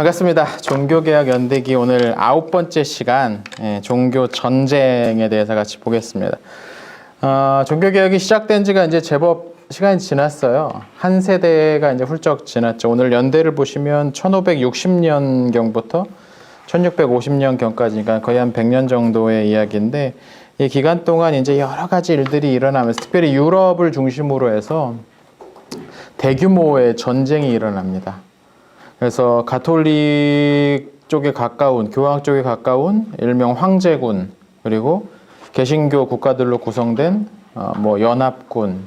반갑습니다. 종교개혁 연대기 오늘 9번째 시간 종교 전쟁에 대해서 같이 보겠습니다. 종교개혁이 시작된 지가 이제 제법 시간이 지났어요. 한 세대가 이제 훌쩍 지났죠. 오늘 연대를 보시면 1560년경부터 1650년경까지니까 거의 한 100년 정도의 이야기인데 이 기간 동안 이제 여러 가지 일들이 일어나면서 특별히 유럽을 중심으로 해서 대규모의 전쟁이 일어납니다. 그래서 가톨릭 쪽에 가까운, 교황 쪽에 가까운 일명 황제군, 그리고 개신교 국가들로 구성된 뭐 연합군,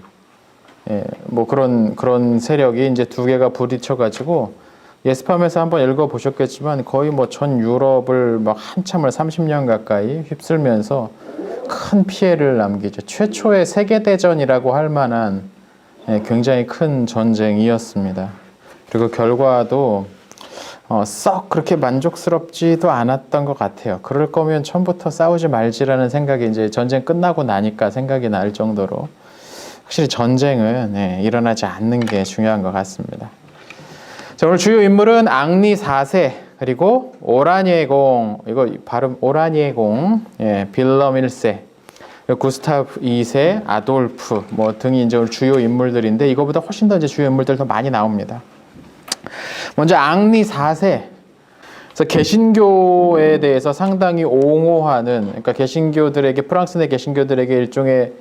뭐 그런 세력이 이제 두 개가 부딪혀가지고 예스팜에서 한번 읽어보셨겠지만 거의 뭐 전 유럽을 막 한참을 30년 가까이 휩쓸면서 큰 피해를 남기죠. 최초의 세계대전이라고 할 만한 굉장히 큰 전쟁이었습니다. 그리고 결과도 썩 그렇게 만족스럽지도 않았던 것 같아요. 그럴 거면 처음부터 싸우지 말지라는 생각이 이제 전쟁 끝나고 나니까 생각이 날 정도로 확실히 전쟁은 일어나지 않는 게 중요한 것 같습니다. 자, 오늘 주요 인물은 앙리 4세 그리고 오라니에공, 이거 발음 오라니에공, 빌럼 1세, 구스타프 2세, 아돌프 뭐 등이 이제 오늘 주요 인물들인데 이거보다 훨씬 더 이제 주요 인물들 더 많이 나옵니다. 먼저 앙리 4세. 그래서 개신교에 대해서 상당히 옹호하는, 그러니까 개신교들에게, 프랑스 내 개신교들에게 일종의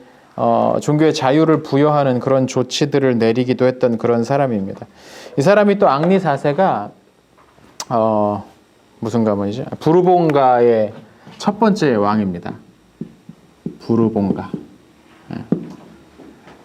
종교의 자유를 부여하는 그런 조치들을 내리기도 했던 그런 사람입니다. 이 사람이 또 앙리 4세가 무슨 가문이죠? 부르봉가의 첫 번째 왕입니다. 부르봉가.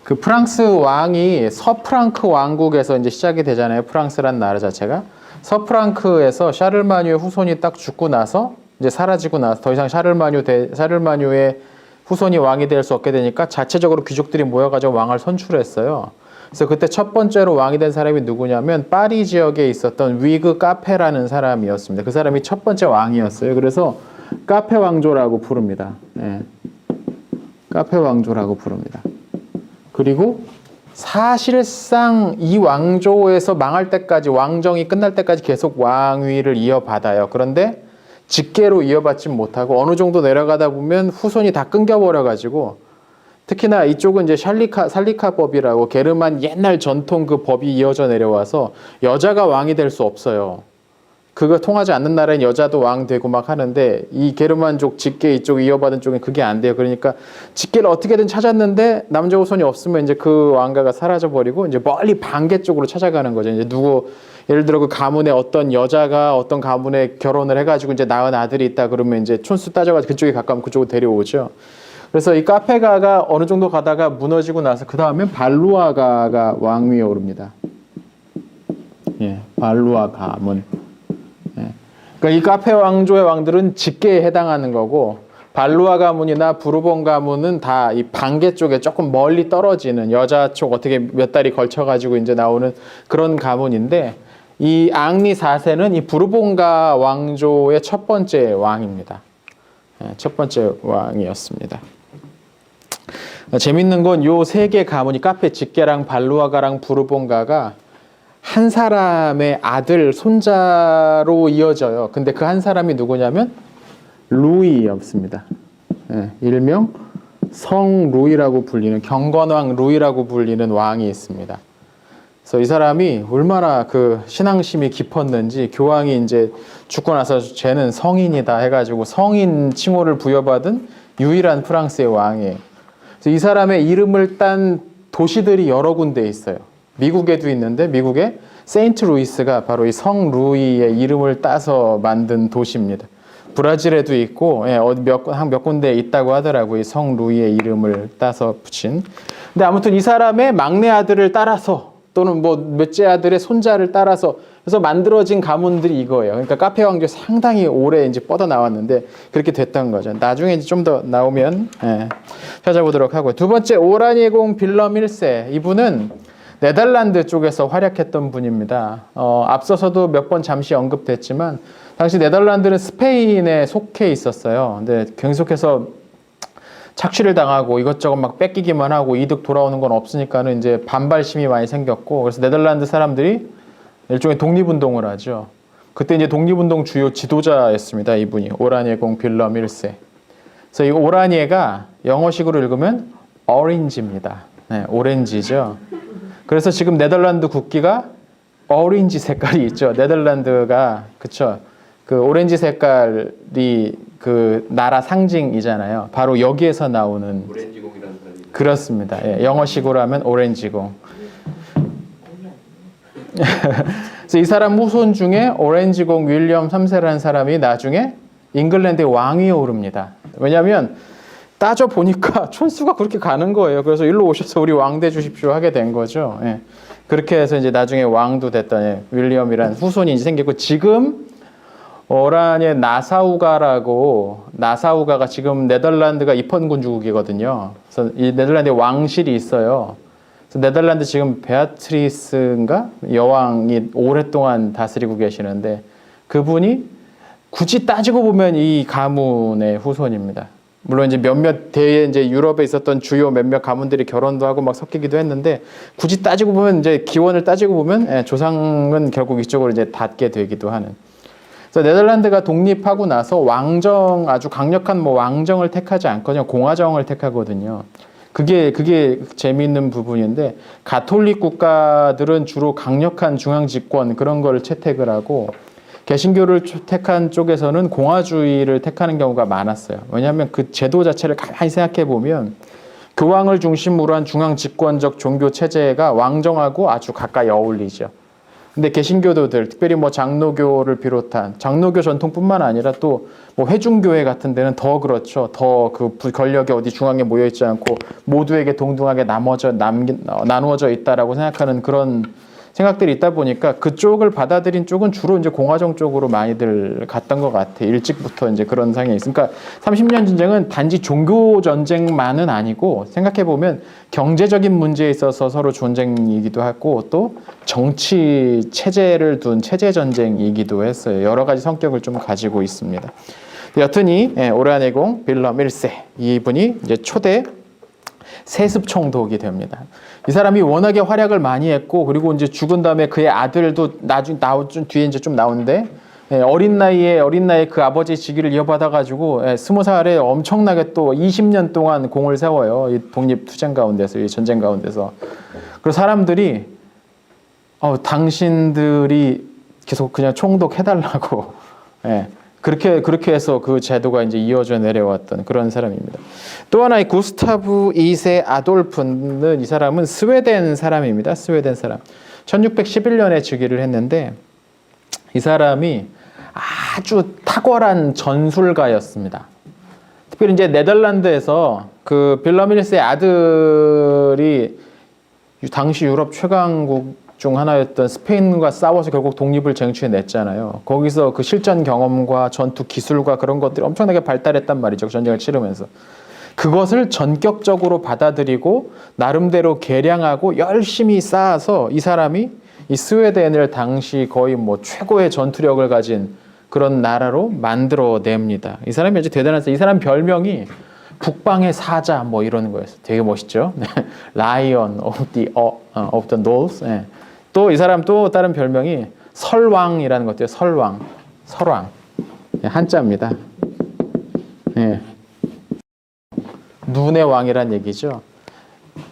그 프랑스 왕이 서프랑크 왕국에서 이제 시작이 되잖아요. 프랑스란 나라 자체가. 서프랑크에서 샤를마뉴의 후손이 딱 죽고 나서 이제 사라지고 나서 더 이상 샤를마뉴의 후손이 왕이 될 수 없게 되니까 자체적으로 귀족들이 모여가지고 왕을 선출했어요. 그래서 그때 첫 번째로 왕이 된 사람이 누구냐면 파리 지역에 있었던 위그 카페라는 사람이었습니다. 그 사람이 첫 번째 왕이었어요. 그래서 카페 왕조라고 부릅니다. 카페 왕조라고 부릅니다. 그리고 사실상 이 왕조에서 망할 때까지, 왕정이 끝날 때까지 계속 왕위를 이어받아요. 그런데 직계로 이어받지 못하고 어느 정도 내려가다 보면 후손이 다 끊겨버려가지고, 특히나 이쪽은 이제 살리카법이라고 게르만 옛날 전통 그 법이 이어져 내려와서 여자가 왕이 될 수 없어요. 그거 통하지 않는 나라엔 여자도 왕 되고 막 하는데 이 게르만족 직계 이쪽 이어받은 쪽엔 그게 안 돼요. 그러니까 직계를 어떻게든 찾았는데 남자 후손이 없으면 이제 그 왕가가 사라져 버리고 이제 멀리 반계 쪽으로 찾아가는 거죠. 이제 예를 들어 그 가문에 어떤 여자가 어떤 가문에 결혼을 해가지고 이제 낳은 아들이 있다 그러면 이제 촌수 따져가지고 그쪽에 가까우면 그쪽으로 데려오죠. 그래서 이 카페가가 어느 정도 가다가 무너지고 나서 그 다음에 발루아가가 왕위에 오릅니다. 발루아 가문. 그러니까 이 카페 왕조의 왕들은 직계에 해당하는 거고, 발루아 가문이나 부르봉 가문은 다 이 반계 쪽에 조금 멀리 떨어지는 여자 쪽 어떻게 몇 달이 걸쳐가지고 이제 나오는 그런 가문인데, 이 앙리 4세는 이 부르봉가 왕조의 첫 번째 왕입니다. 첫 번째 왕이었습니다. 재밌는 건 요 세 개 가문이 카페 직계랑 발루아가랑 부르봉가가 한 사람의 아들, 손자로 이어져요. 근데 그 한 사람이 누구냐면 루이였습니다. 일명 성 루이라고 불리는, 경건왕 루이라고 불리는 왕이 있습니다. 그래서 이 사람이 얼마나 그 신앙심이 깊었는지 교황이 이제 죽고 나서 쟤는 성인이다 해가지고 성인 칭호를 부여받은 유일한 프랑스의 왕이에요. 그래서 이 사람의 이름을 딴 도시들이 여러 군데 있어요. 미국에도 있는데 미국의 세인트 루이스가 바로 이 성 루이의 이름을 따서 만든 도시입니다. 브라질에도 있고 몇 군데에 있다고 하더라고요. 이 성 루이의 이름을 따서 붙인. 근데 아무튼 이 사람의 막내 아들을 따라서 또는 뭐 몇째 아들의 손자를 따라서 그래서 만들어진 가문들이 이거예요. 그러니까 카페 왕조 상당히 오래 이제 뻗어 나왔는데 그렇게 됐던 거죠. 나중에 이제 좀 더 나오면 찾아보도록 하고요. 두 번째 오라니에공 빌럼 1세. 이분은 네덜란드 쪽에서 활약했던 분입니다. 앞서서도 몇 번 잠시 언급됐지만 당시 네덜란드는 스페인에 속해 있었어요. 근데 계속해서 착취를 당하고 이것저것 막 뺏기기만 하고 이득 돌아오는 건 없으니까는 이제 반발심이 많이 생겼고, 그래서 네덜란드 사람들이 일종의 독립운동을 하죠. 그때 이제 독립운동 주요 지도자였습니다. 이분이 오라니에공 빌럼 1세. 그래서 이 오라니에가 영어식으로 읽으면 orange입니다. 네, 오렌지죠. 그래서 지금 네덜란드 국기가 오렌지 색깔이 있죠. 네덜란드가 그쵸. 그 오렌지 색깔이 그 나라 상징이잖아요. 바로 여기에서 나오는 오렌지공이라는 사람이 그렇습니다. 예, 영어식으로 하면 오렌지공. 그래서 이 사람 후손 중에 오렌지공 윌리엄 3세라는 사람이 나중에 잉글랜드의 왕위에 오릅니다. 왜냐하면 따져 보니까 촌수가 그렇게 가는 거예요. 그래서 일로 오셔서 우리 왕돼 주십시오 하게 된 거죠. 예. 그렇게 해서 이제 나중에 왕도 됐던 윌리엄이라는 후손이 이제 생기고 지금 오라니에 나사우가가 지금 네덜란드가 입헌군주국이거든요. 그래서 이 네덜란드에 왕실이 있어요. 그래서 네덜란드 지금 베아트리스인가 여왕이 오랫동안 다스리고 계시는데 그분이 굳이 따지고 보면 이 가문의 후손입니다. 물론 이제 몇몇 대에 이제 유럽에 있었던 주요 몇몇 가문들이 결혼도 하고 막 섞이기도 했는데 굳이 따지고 보면 이제 기원을 따지고 보면 조상은 결국 이쪽으로 이제 닿게 되기도 하는. 그래서 네덜란드가 독립하고 나서 아주 강력한 뭐 왕정을 택하지 않거든요. 공화정을 택하거든요. 그게 재미있는 부분인데 가톨릭 국가들은 주로 강력한 중앙 집권 그런 거를 채택을 하고 개신교를 택한 쪽에서는 공화주의를 택하는 경우가 많았어요. 왜냐하면 그 제도 자체를 가만히 생각해 보면 교황을 중심으로 한 중앙 집권적 종교 체제가 왕정하고 아주 가까이 어울리죠. 근데 개신교도들, 특별히 뭐 장로교를 비롯한 장로교 전통뿐만 아니라 또 뭐 회중교회 같은 데는 더 그렇죠. 더 그 권력이 어디 중앙에 모여 있지 않고 모두에게 동등하게 나누어져 있다라고 생각하는 그런 생각들이 있다 보니까 그쪽을 받아들인 쪽은 주로 이제 공화정 쪽으로 많이들 갔던 것 같아요. 일찍부터 이제 그런 상황이 있으니까 30년 전쟁은 단지 종교 전쟁만은 아니고 생각해 보면 경제적인 문제에 있어서 서로 전쟁이기도 하고 또 정치 체제를 둔 체제 전쟁이기도 했어요. 여러 가지 성격을 좀 가지고 있습니다. 여튼 이 오라니에공 빌럼 1세 이분이 이제 초대 세습총독이 됩니다. 이 사람이 워낙에 활약을 많이 했고 그리고 이제 죽은 다음에 그의 아들도 나중 뒤에 이제 좀 나오는데 어린 나이에 그 아버지의 직위를 이어받아 가지고 20살에 엄청나게 또 20년 동안 공을 세워요. 이 독립 투쟁 가운데서 이 전쟁 가운데서. 그리고 사람들이 당신들이 계속 그냥 총독 해달라고 그렇게 해서 그 제도가 이제 이어져 내려왔던 그런 사람입니다. 또 하나 이 구스타브 2세 아돌프는 이 사람은 스웨덴 사람입니다. 스웨덴 사람. 1611년에 즉위를 했는데 이 사람이 아주 탁월한 전술가였습니다. 특별히 이제 네덜란드에서 그 빌럼 1세 아들이 당시 유럽 최강국 중 하나였던 스페인과 싸워서 결국 독립을 쟁취해냈잖아요. 거기서 그 실전 경험과 전투 기술과 그런 것들이 엄청나게 발달했단 말이죠. 전쟁을 치르면서. 그것을 전격적으로 받아들이고 나름대로 개량하고 열심히 쌓아서 이 사람이 이 스웨덴을 당시 거의 뭐 최고의 전투력을 가진 그런 나라로 만들어냅니다. 이 사람이 아주 대단했어요. 이 사람 별명이 북방의 사자 뭐 이러는 거였어요. 되게 멋있죠. Lion of the North. 또 이 사람 또 다른 별명이 설왕이라는 것도요. 설왕. 한자입니다. 눈의 왕이란 얘기죠.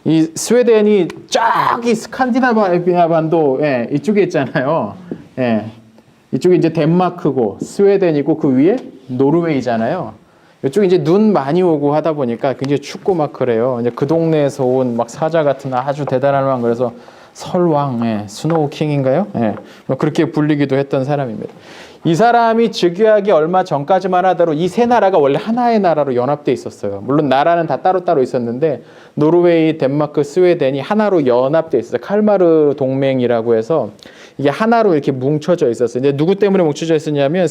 이 스웨덴이 쫙이 스칸디나비아 반도 이쪽에 있잖아요. 이쪽이 이제 덴마크고 스웨덴이고 그 위에 노르웨이잖아요. 이쪽에 이제 눈 많이 오고 하다 보니까 굉장히 춥고 막 그래요. 이제 그 동네에서 온 막 사자 같은 아주 대단한 왕 그래서 설왕, 스노우 킹인가요? 뭐 그렇게 불리기도 했던 사람입니다. 이 사람이 즉위하기 얼마 전까지만 하더라도 이 세 나라가 원래 하나의 나라로 연합돼 있었어요. 물론 나라는 다 따로따로 있었는데 노르웨이, 덴마크, 스웨덴이 하나로 연합돼 있었어요. 칼마르 동맹이라고 해서 이게 하나로 이렇게 뭉쳐져 있었어요. 근데 누구 때문에 뭉쳐져 있었냐면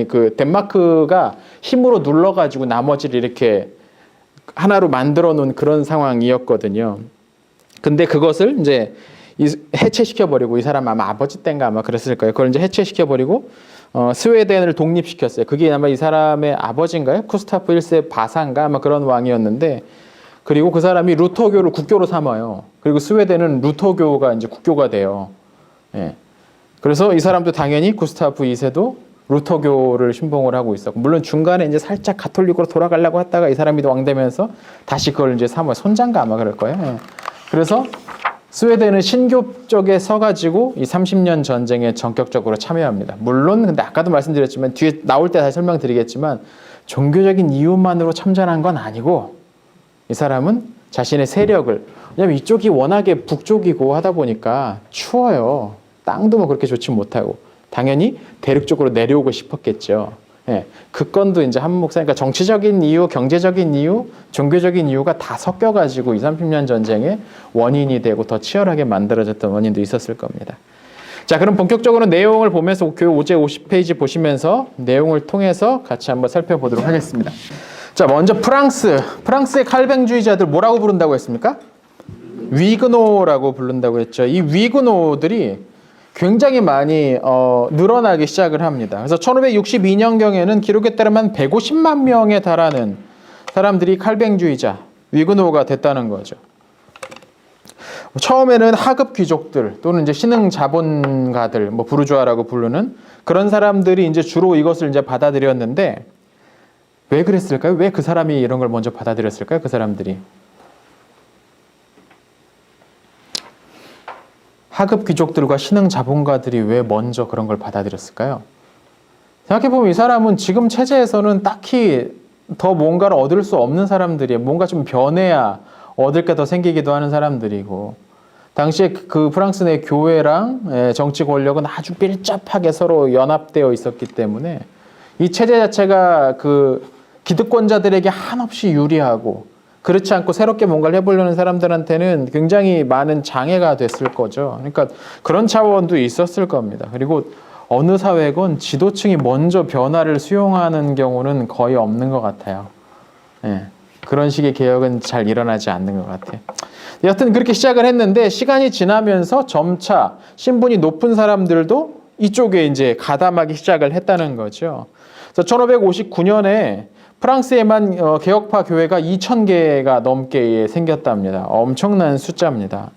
그 덴마크가 힘으로 눌러가지고 나머지를 이렇게 하나로 만들어 놓은 그런 상황이었거든요. 근데 그것을 이제 해체시켜버리고 이 사람 아마 아버지 때인가 아마 그랬을 거예요. 그걸 이제 해체시켜버리고 스웨덴을 독립시켰어요. 그게 아마 이 사람의 아버지인가요? 쿠스타프 1세 바사인가 아마 그런 왕이었는데 그리고 그 사람이 루터교를 국교로 삼아요. 그리고 스웨덴은 루터교가 이제 국교가 돼요. 그래서 이 사람도 당연히 구스타프 2세도 루터교를 신봉을 하고 있었고, 물론 중간에 이제 살짝 가톨릭으로 돌아가려고 했다가 이 사람이 왕되면서 다시 그걸 이제 손자인가 아마 그럴 거예요. 예. 그래서 스웨덴은 신교 쪽에 서가지고 이 30년 전쟁에 전격적으로 참여합니다. 물론 근데 아까도 말씀드렸지만 뒤에 나올 때 다시 설명드리겠지만 종교적인 이유만으로 참전한 건 아니고, 이 사람은 자신의 세력을, 왜냐면 이쪽이 워낙에 북쪽이고 하다 보니까 추워요. 땅도 뭐 그렇게 좋지 못하고 당연히 대륙 쪽으로 내려오고 싶었겠죠. 예, 그 건도 이제 한 목사니까 그러니까 정치적인 이유, 경제적인 이유, 종교적인 이유가 다 섞여가지고 20, 30년 전쟁의 원인이 되고 더 치열하게 만들어졌던 원인도 있었을 겁니다. 자, 그럼 본격적으로 내용을 보면서 교회 5제 50페이지 보시면서 내용을 통해서 같이 한번 살펴보도록 하겠습니다. 자, 먼저 프랑스의 칼뱅주의자들 뭐라고 부른다고 했습니까? 위그노라고 부른다고 했죠. 이 위그노들이 굉장히 많이 늘어나기 시작을 합니다. 그래서 1562년경에는 기록에 따르면 150만 명에 달하는 사람들이 칼뱅주의자, 위그노가 됐다는 거죠. 처음에는 하급 귀족들 또는 이제 신흥 자본가들, 뭐 부르주아라고 부르는 그런 사람들이 이제 주로 이것을 이제 받아들였는데, 왜 그랬을까요? 왜 그 사람이 이런 걸 먼저 받아들였을까요? 그 사람들이. 하급 귀족들과 신흥 자본가들이 왜 먼저 그런 걸 받아들였을까요? 생각해보면 이 사람은 지금 체제에서는 딱히 더 뭔가를 얻을 수 없는 사람들이에요. 뭔가 좀 변해야 얻을 게 더 생기기도 하는 사람들이고, 당시에 그 프랑스 내 교회랑 정치 권력은 아주 밀접하게 서로 연합되어 있었기 때문에 이 체제 자체가 그 기득권자들에게 한없이 유리하고, 그렇지 않고 새롭게 뭔가를 해보려는 사람들한테는 굉장히 많은 장애가 됐을 거죠. 그러니까 그런 차원도 있었을 겁니다. 그리고 어느 사회건 지도층이 먼저 변화를 수용하는 경우는 거의 없는 것 같아요. 예, 그런 식의 개혁은 잘 일어나지 않는 것 같아요. 여하튼 그렇게 시작을 했는데, 시간이 지나면서 점차 신분이 높은 사람들도 이쪽에 이제 가담하기 시작을 했다는 거죠. 그래서 1559년에 프랑스에만 개혁파 교회가 2,000개가 넘게 생겼답니다. 엄청난 숫자입니다.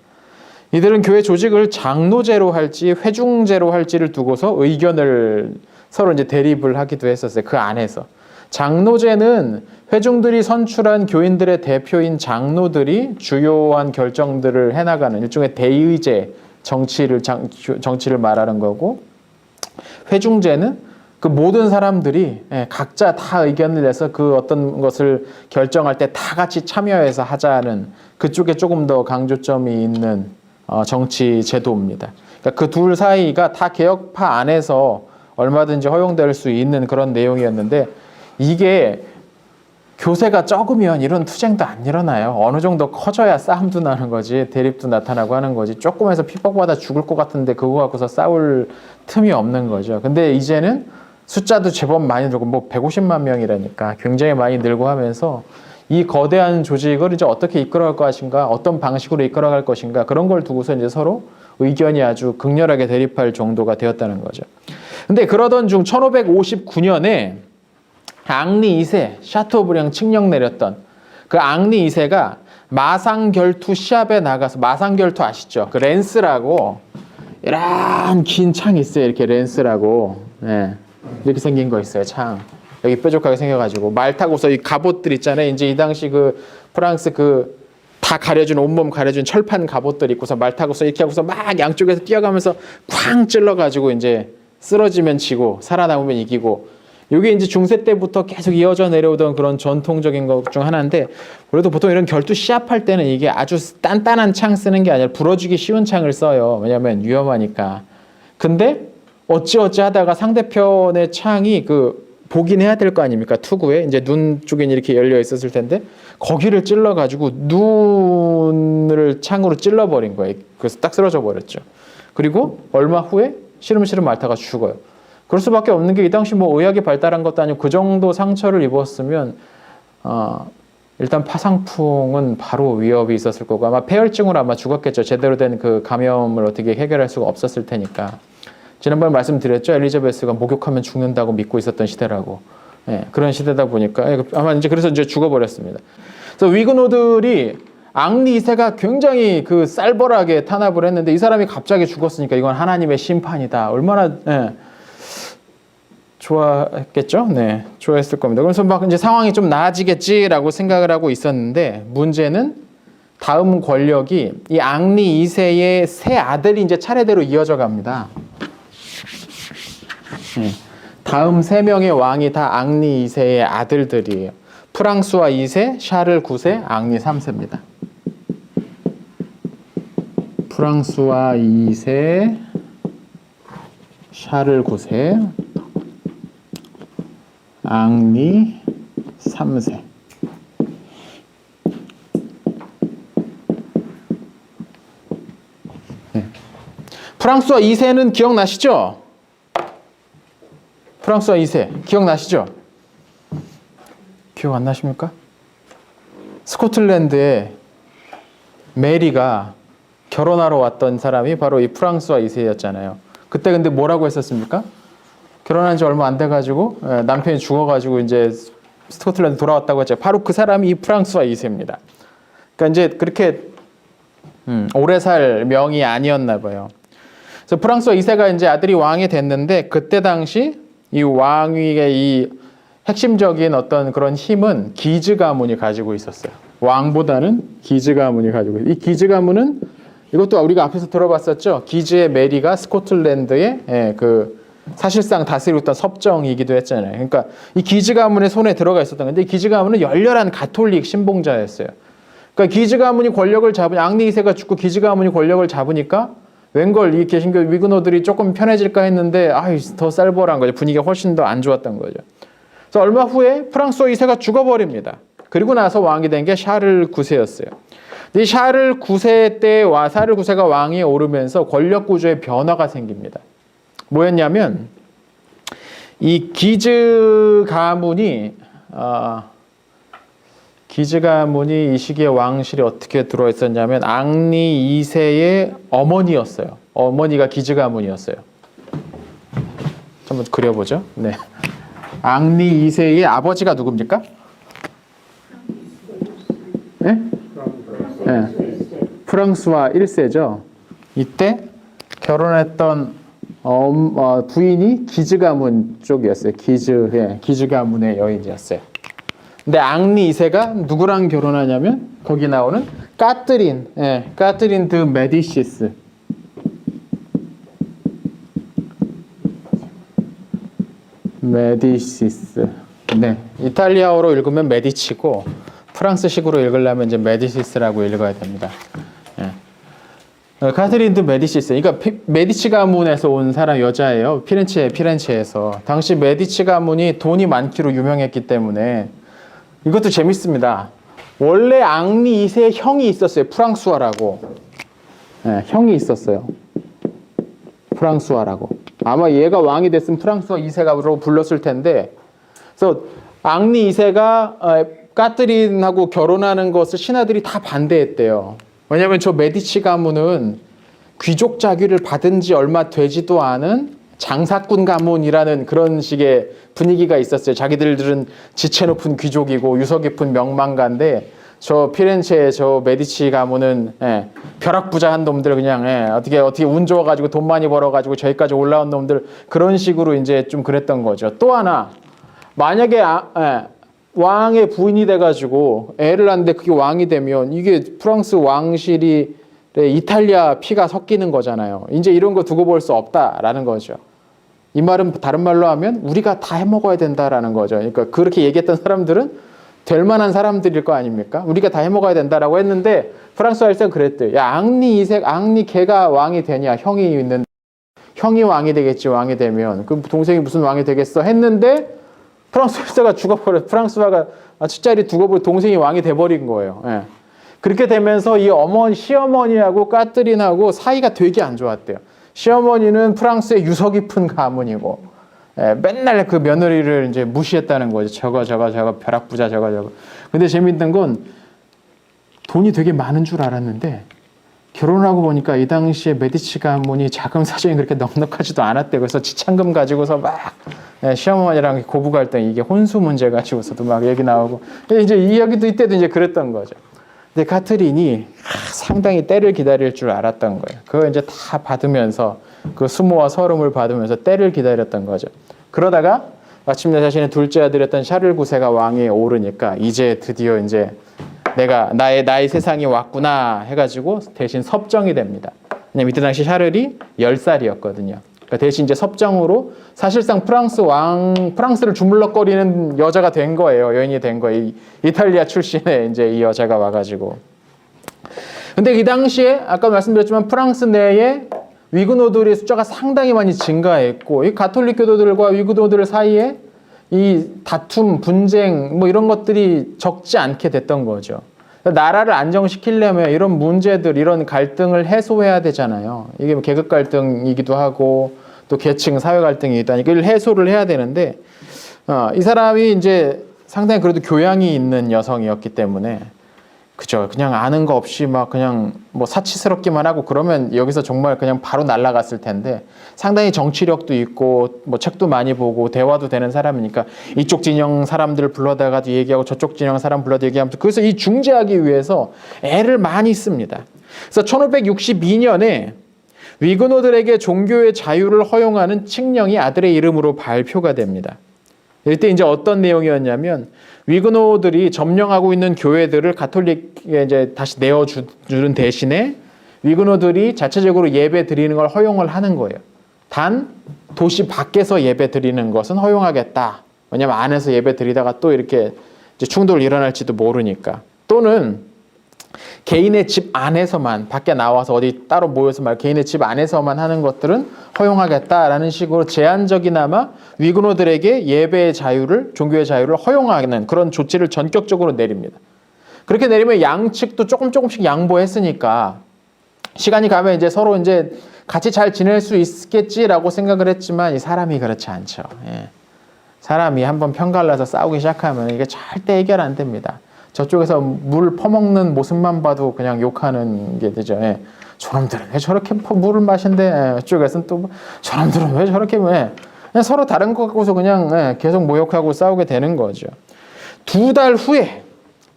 이들은 교회 조직을 장로제로 할지 회중제로 할지를 두고서 의견을 서로 이제 대립을 하기도 했었어요. 그 안에서. 장로제는 회중들이 선출한 교인들의 대표인 장로들이 주요한 결정들을 해나가는 일종의 대의제 정치를 말하는 거고, 회중제는 그 모든 사람들이 각자 다 의견을 내서 그 어떤 것을 결정할 때 다 같이 참여해서 하자는, 그쪽에 조금 더 강조점이 있는 정치 제도입니다. 그러니까 그 둘 사이가 다 개혁파 안에서 얼마든지 허용될 수 있는 그런 내용이었는데, 이게 교세가 적으면 이런 투쟁도 안 일어나요. 어느 정도 커져야 싸움도 나는 거지, 대립도 나타나고 하는 거지. 조금 해서 핍박받아 죽을 것 같은데 그거 갖고서 싸울 틈이 없는 거죠. 근데 이제는 숫자도 제법 많이 늘고, 뭐 150만 명이라니까 굉장히 많이 늘고 하면서 이 거대한 조직을 이제 어떻게 이끌어갈 것인가, 어떤 방식으로 이끌어갈 것인가, 그런 걸 두고서 이제 서로 의견이 아주 극렬하게 대립할 정도가 되었다는 거죠. 근데 그러던 중 1559년에 앙리 2세, 샤토브리앙 칙령 내렸던 그 앙리 2세가 마상결투 시합에 나가서, 마상결투 아시죠? 그 랜스라고 이런 긴 창이 있어요. 이렇게 랜스라고. 네. 이렇게 생긴 거 있어요. 창. 여기 뾰족하게 생겨가지고 말 타고서 이 갑옷들 있잖아요. 이제 이 당시 그 프랑스 그 다 가려준, 온몸 가려준 철판 갑옷들 입고서 말 타고서 이렇게 하고서 막 양쪽에서 뛰어가면서 쾅 찔러가지고 이제 쓰러지면 지고 살아남으면 이기고, 이게 이제 중세 때부터 계속 이어져 내려오던 그런 전통적인 것 중 하나인데, 그래도 보통 이런 결투 시합할 때는 이게 아주 단단한 창 쓰는 게 아니라 부러지기 쉬운 창을 써요. 왜냐하면 위험하니까. 근데 어찌어찌 하다가 상대편의 창이 보긴 해야 될 거 아닙니까? 투구에 이제 눈 쪽에 이렇게 열려 있었을 텐데 거기를 찔러가지고 눈을 창으로 찔러버린 거예요. 그래서 딱 쓰러져 버렸죠. 그리고 얼마 후에 시름시름 앓다가 죽어요. 그럴 수밖에 없는 게 이 당시 뭐 의학이 발달한 것도 아니고 그 정도 상처를 입었으면 일단 파상풍은 바로 위협이 있었을 거고, 아마 폐혈증으로 아마 죽었겠죠. 제대로 된 그 감염을 어떻게 해결할 수가 없었을 테니까. 지난번에 말씀드렸죠. 엘리자베스가 목욕하면 죽는다고 믿고 있었던 시대라고. 예, 그런 시대다 보니까 아마 이제 그래서 이제 죽어버렸습니다. 그래서 위그노들이 앙리 2세가 굉장히 그 쌀벌하게 탄압을 했는데 이 사람이 갑자기 죽었으니까 이건 하나님의 심판이다. 얼마나 좋아했겠죠? 네, 좋아했을 겁니다. 그래서 막 이제 상황이 좀 나아지겠지라고 생각을 하고 있었는데 문제는 다음 권력이 이 앙리 2세의 세 아들이 이제 차례대로 이어져 갑니다. 다음 세 명의 왕이 다 앙리 2세의 아들들이에요. 프랑스와 2세, 샤를 9세, 앙리 3세입니다. 프랑스와 2세, 샤를 9세, 앙리 3세. 프랑스와 2세는 기억나시죠? 프랑스와 2세 기억나시죠? 기억 안 나십니까? 스코틀랜드에 메리가 결혼하러 왔던 사람이 바로 이 프랑스와 2세였잖아요. 그때 근데 뭐라고 했었습니까? 결혼한 지 얼마 안 돼가지고 남편이 죽어가지고 이제 스코틀랜드 돌아왔다고 했죠. 바로 그 사람이 이 프랑스와 2세입니다. 그러니까 이제 그렇게 오래 살 명이 아니었나 봐요. 그래서 프랑스와 2세가 이제 아들이 왕이 됐는데 그때 당시 이 왕위의 이 핵심적인 어떤 그런 힘은 기즈 가문이 가지고 있었어요. 왕보다는 기즈 가문이 가지고 있어요. 이 기즈 가문은 이것도 우리가 앞에서 들어봤었죠. 기즈의 메리가 스코틀랜드의 그 사실상 다스리고 있던 섭정이기도 했잖아요. 그러니까 이 기즈 가문의 손에 들어가 있었던 건데 이 기즈 가문은 열렬한 가톨릭 신봉자였어요. 그러니까 기즈 가문이 권력을 앙리 2세가 죽고 기즈 가문이 권력을 잡으니까 웬걸 이 개신교 위그노들이 조금 편해질까 했는데 더 쌀벌한 거죠. 분위기가 훨씬 더 안 좋았던 거죠. 그래서 얼마 후에 프랑스 2세가 죽어버립니다. 그리고 나서 왕이 된 게 샤를 9세였어요. 이 샤를 9세 때 샤를 9세가 왕위에 오르면서 권력 구조의 변화가 생깁니다. 뭐였냐면 이 기즈 가문이 이 시기에 왕실에 어떻게 들어와 있었냐면 앙리 2세의 어머니였어요. 어머니가 기즈 가문이었어요. 한번 그려보죠. 네. 앙리 2세의 아버지가 누굽니까? 네? 네. 프랑스와 1세죠. 이때 결혼했던 부인이 기즈 가문 쪽이었어요. 기즈 가문의 여인이었어요. 근데 앙리 2세가 누구랑 결혼하냐면 거기 나오는 까트린 드 메디시스. 네. 이탈리아어로 읽으면 메디치고 프랑스식으로 읽으려면 이제 메디시스라고 읽어야 됩니다. 카트린 드 메디시스. 그러니까 메디치 가문에서 온 사람 여자예요. 피렌체에서. 당시 메디치 가문이 돈이 많기로 유명했기 때문에 이것도 재밌습니다. 원래 앙리 2세의 형이 있었어요. 프랑수아라고. 형이 있었어요. 프랑수아라고. 아마 얘가 왕이 됐으면 프랑스와 2세가 불렀을 텐데, 그래서 앙리 2세가 까트린하고 결혼하는 것을 신하들이 다 반대했대요. 왜냐하면 저 메디치 가문은 귀족 자귀를 받은 지 얼마 되지도 않은 장사꾼 가문이라는 그런 식의 분위기가 있었어요. 자기들은 지체 높은 귀족이고 유서 깊은 명망가인데 저 피렌체의 저 메디치 가문은 벼락부자한 놈들 그냥 어떻게 운 좋아가지고 돈 많이 벌어가지고 저기까지 올라온 놈들 그런 식으로 이제 좀 그랬던 거죠. 또 하나 만약에 왕의 부인이 돼가지고 애를 낳는데 그게 왕이 되면 이게 프랑스 왕실이 이탈리아 피가 섞이는 거잖아요. 이제 이런 거 두고 볼 수 없다라는 거죠. 이 말은 다른 말로 하면 우리가 다 해먹어야 된다라는 거죠. 그러니까 그렇게 얘기했던 사람들은 될 만한 사람들일 거 아닙니까? 우리가 다 해먹어야 된다라고 했는데 프랑스 할때 그랬대요. 야, 앙리 걔가 왕이 되냐? 형이 있는데 형이 왕이 되겠지. 왕이 되면 그 동생이 무슨 왕이 되겠어? 했는데 프랑스 일세가 죽어버려. 프랑스화가 숫자리 두고 볼 동생이 왕이 돼버린 거예요. 그렇게 되면서 이 시어머니하고 까트린하고 사이가 되게 안 좋았대요. 시어머니는 프랑스의 유서 깊은 가문이고, 맨날 그 며느리를 이제 무시했다는 거죠. 저거 벼락부자 저거. 근데 재밌는 건 돈이 되게 많은 줄 알았는데 결혼하고 보니까 이 당시에 메디치 가문이 자금 사정이 그렇게 넉넉하지도 않았대요. 그래서 지참금 가지고서 막 시어머니랑 고부 갈등 이게 혼수 문제 가지고서도 막 얘기 나오고 이제 이 이야기도 이때도 이제 그랬던 거죠. 근데 카트린이 상당히 때를 기다릴 줄 알았던 거예요. 그거 이제 다 받으면서 그 수모와 서름을 받으면서 때를 기다렸던 거죠. 그러다가 마침내 자신의 둘째 아들이었던 샤를 9세가 왕위에 오르니까 이제 드디어 이제 내가 나의 세상이 왔구나 해가지고 대신 섭정이 됩니다. 왜냐면 이때 당시 샤를이 10살이었거든요. 그러니까 대신 이제 섭정으로 사실상 프랑스를 주물럭거리는 여자가 된 거예요. 여인이 된 거예요. 이탈리아 출신의 이제 이 여자가 와가지고. 근데 이 당시에 아까 말씀드렸지만 프랑스 내에 위그노들의 숫자가 상당히 많이 증가했고, 이 가톨릭 교도들과 위그노들 사이에 이 다툼, 분쟁 뭐 이런 것들이 적지 않게 됐던 거죠. 나라를 안정시키려면 이런 문제들, 이런 갈등을 해소해야 되잖아요. 이게 계급 갈등이기도 하고 또 계층, 사회 갈등이기도 하니까 이걸 해소를 해야 되는데 이 사람이 이제 상당히 그래도 교양이 있는 여성이었기 때문에 그죠. 그냥 아는 거 없이 막 그냥 뭐 사치스럽기만 하고 그러면 여기서 정말 그냥 바로 날아갔을 텐데 상당히 정치력도 있고 뭐 책도 많이 보고 대화도 되는 사람이니까 이쪽 진영 사람들 불러다가도 얘기하고 저쪽 진영 사람 불러다 얘기하면서 그래서 이 중재하기 위해서 애를 많이 씁니다. 그래서 1562년에 위그노들에게 종교의 자유를 허용하는 칙령이 아들의 이름으로 발표가 됩니다. 이때 이제 어떤 내용이었냐면 위그노들이 점령하고 있는 교회들을 가톨릭에 이제 다시 내어주는 대신에 위그노들이 자체적으로 예배 드리는 걸 허용을 하는 거예요. 단 도시 밖에서 예배 드리는 것은 허용하겠다. 왜냐하면 안에서 예배 드리다가 또 이렇게 이제 충돌이 일어날지도 모르니까. 또는 개인의 집 안에서만 밖에 나와서 어디 따로 모여서 말 개인의 집 안에서만 하는 것들은 허용하겠다라는 식으로 제한적이나마 위그노들에게 예배의 자유를 종교의 자유를 허용하는 그런 조치를 전격적으로 내립니다. 그렇게 내리면 양측도 조금씩 양보했으니까 시간이 가면 이제 서로 이제 같이 잘 지낼 수 있겠지라고 생각을 했지만 이 사람이 그렇지 않죠. 예. 사람이 한번 편갈라서 싸우기 시작하면 이게 절대 해결 안 됩니다. 저쪽에서 물 퍼먹는 모습만 봐도 그냥 욕하는 게 되죠. 예. 저놈들은 왜 저렇게 물을 마신대? 이쪽에서는 또 저놈들은 왜 저렇게 왜? 그냥 서로 다른 거 갖고서 그냥 계속 모욕하고 싸우게 되는 거죠. 2달 후에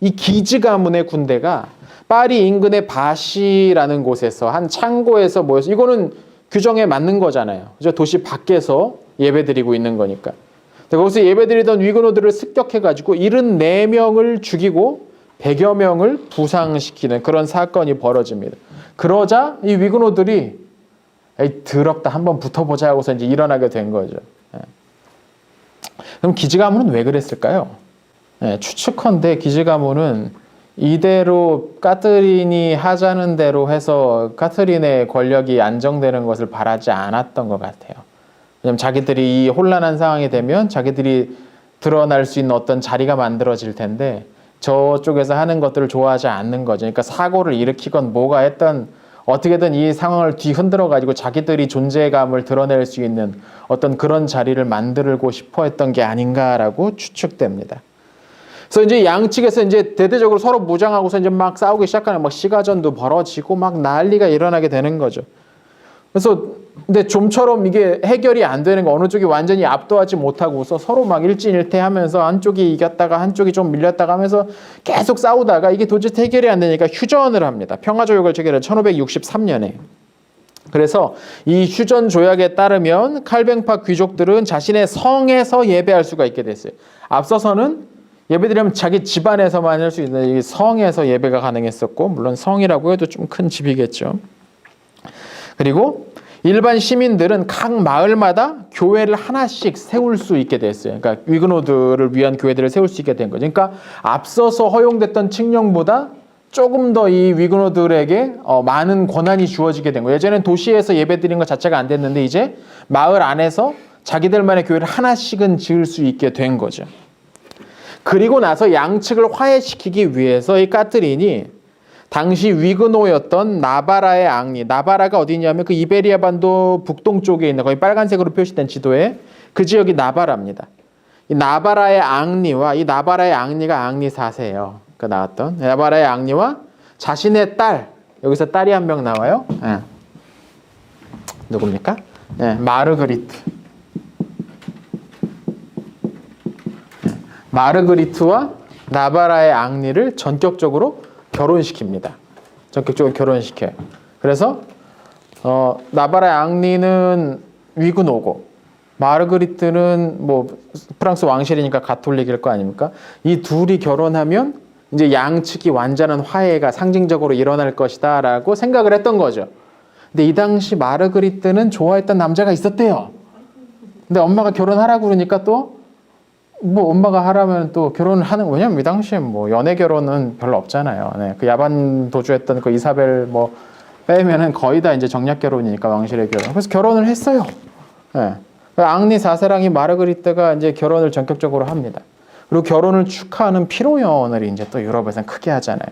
이 기즈 가문의 군대가 파리 인근의 바시라는 곳에서 한 창고에서 모여서 이거는 규정에 맞는 거잖아요. 그죠? 도시 밖에서 예배드리고 있는 거니까. 거기서 예배드리던 위그노들을 습격해가지고 74명을 죽이고 100여 명을 부상시키는 그런 사건이 벌어집니다. 그러자 이 위그노들이 에이 더럽다 한번 붙어보자 하고서 이제 일어나게 된 거죠. 그럼 기즈 가문은 왜 그랬을까요? 추측컨대 기즈 가문은 이대로 카트린이 하자는 대로 해서 카트린의 권력이 안정되는 것을 바라지 않았던 것 같아요. 왜냐면 자기들이 이 혼란한 상황이 되면 자기들이 드러날 수 있는 어떤 자리가 만들어질 텐데 저쪽에서 하는 것들을 좋아하지 않는 거죠. 그러니까 사고를 일으키건 뭐가 했던 어떻게든 이 상황을 뒤흔들어 가지고 자기들이 존재감을 드러낼 수 있는 어떤 그런 자리를 만들고 싶어 했던 게 아닌가라고 추측됩니다. 그래서 이제 양측에서 이제 대대적으로 서로 무장하고서 이제 막 싸우기 시작하는 막 시가전도 벌어지고 막 난리가 일어나게 되는 거죠. 그래서 근데 좀처럼 이게 해결이 안 되는 거 어느 쪽이 완전히 압도하지 못하고서 서로 막 일진일퇴하면서 한쪽이 이겼다가 한쪽이 좀 밀렸다가 하면서 계속 싸우다가 이게 도저히 해결이 안 되니까 휴전을 합니다. 평화조약을 체결한 1563년에. 그래서 이 휴전 조약에 따르면 칼뱅파 귀족들은 자신의 성에서 예배할 수가 있게 됐어요. 앞서서는 예배드리면 자기 집안에서만 할 수 있는 이 성에서 예배가 가능했었고 물론 성이라고 해도 좀 큰 집이겠죠. 그리고 일반 시민들은 각 마을마다 교회를 하나씩 세울 수 있게 됐어요. 그러니까 위그노들을 위한 교회들을 세울 수 있게 된 거죠. 그러니까 앞서서 허용됐던 칙령보다 조금 더 이 위그노들에게 많은 권한이 주어지게 된 거예요. 예전엔 도시에서 예배드리는 것 자체가 안 됐는데 이제 마을 안에서 자기들만의 교회를 하나씩은 지을 수 있게 된 거죠. 그리고 나서 양측을 화해시키기 위해서 이 카트린이 당시 위그노였던 나바라의 앙리, 나바라가 어디냐면 그 이베리아 반도 북동쪽에 있는 거기 빨간색으로 표시된 지도에 그 지역이 나바라입니다. 이 나바라의 앙리와 이 나바라의 앙리가 앙리 4세예요. 그 나왔던 나바라의 앙리와 자신의 딸, 여기서 딸이 한 명 나와요. 누굽니까? 마르그리트. 마르그리트와 나바라의 앙리를 전격적으로 결혼시킵니다. 전격적으로 결혼시켜요. 그래서 나바라의 앙리는 위그노고 마르그리트는 뭐 프랑스 왕실이니까 가톨릭일 거 아닙니까? 이 둘이 결혼하면 이제 양측이 완전한 화해가 상징적으로 일어날 것이다라고 생각을 했던 거죠. 근데 이 당시 마르그리트는 좋아했던 남자가 있었대요. 근데 엄마가 결혼하라고 그러니까 또 뭐 엄마가 하라면 또 결혼을 하는, 왜냐면 이 당시에 뭐 연애 결혼은 별로 없잖아요. 네, 그 야반 도주했던 그 이사벨 뭐 빼면은 거의 다 이제 정략 결혼이니까, 왕실의 결혼. 그래서 결혼을 했어요. 네. 앙리 4세랑이 마르그리트가 이제 결혼을 전격적으로 합니다. 그리고 결혼을 축하하는 피로연을 이제 또 유럽에서는 크게 하잖아요.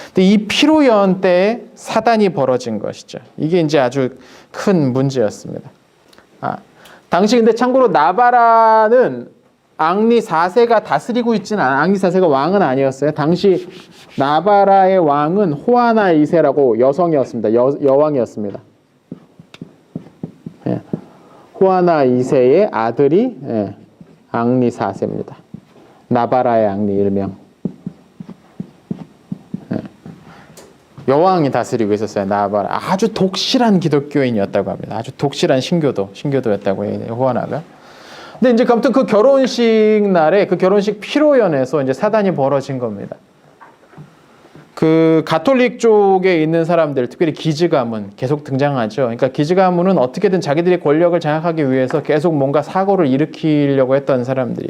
근데 이 피로연 때에 사단이 벌어진 것이죠. 이게 이제 아주 큰 문제였습니다. 당시 근데 참고로 나바라는 앙리 4세가 다스리고 있지는 않아요. 앙리 4세가 왕은 아니었어요. 당시 나바라의 왕은 호아나 2세라고 여성이었습니다. 여왕이었습니다. 예. 호아나 2세의 아들이 앙리 4세입니다. 나바라의 앙리 일명. 여왕이 다스리고 있었어요. 나바라. 아주 독실한 기독교인이었다고 합니다. 아주 독실한 신교도였다고 해요. 호아나가. 근데 이제 아무튼 그 결혼식 날에 그 결혼식 피로연에서 이제 사단이 벌어진 겁니다. 그 가톨릭 쪽에 있는 사람들, 특별히 기즈 가문 계속 등장하죠. 그러니까 기즈 가문은 어떻게든 자기들의 권력을 장악하기 위해서 계속 뭔가 사고를 일으키려고 했던 사람들이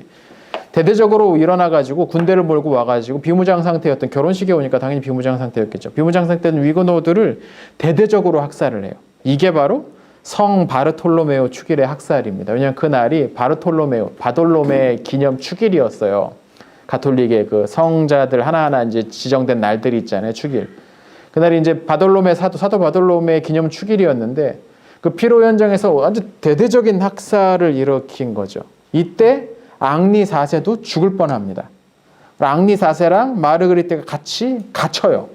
대대적으로 일어나가지고 군대를 몰고 와가지고 비무장 상태였던, 결혼식에 오니까 당연히 비무장 상태였겠죠. 비무장 상태는 위그노들을 대대적으로 학살을 해요. 이게 바로 성 바르톨로메오 축일의 학살입니다. 왜냐하면 그날이 바돌로메 기념 축일이었어요. 가톨릭의 그 성자들 하나하나 이제 지정된 날들이 있잖아요. 축일. 그날이 이제 사도 바돌로메 기념 축일이었는데 그 피로 현장에서 아주 대대적인 학살을 일으킨 거죠. 이때 앙리 4세도 죽을 뻔합니다. 앙리 4세랑 마르그리트가 같이 갇혀요.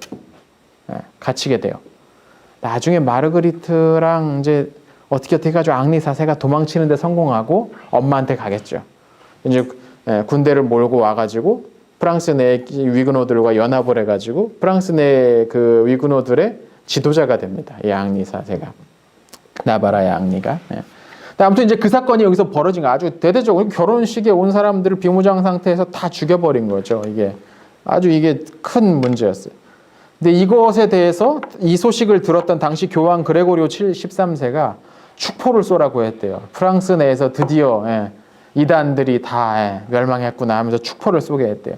갇히게 돼요. 나중에 마르그리트랑 이제 어떻게 해가지고 앙리 4세가 도망치는데 성공하고 엄마한테 가겠죠. 이제 군대를 몰고 와가지고 프랑스 내 위그노들과 연합을 해가지고 프랑스 내 그 위그노들의 지도자가 됩니다. 이 앙리 4세가, 나바라의 앙리가. 아무튼 이제 그 사건이 여기서 벌어진 거, 아주 대대적으로 결혼식에 온 사람들을 비무장 상태에서 다 죽여버린 거죠. 이게 큰 문제였어요. 근데 이것에 대해서 이 소식을 들었던 당시 교황 그레고리오 13세가 축포를 쏘라고 했대요. 프랑스 내에서 드디어 이단들이 다 멸망했구나 하면서 축포를 쏘게 했대요.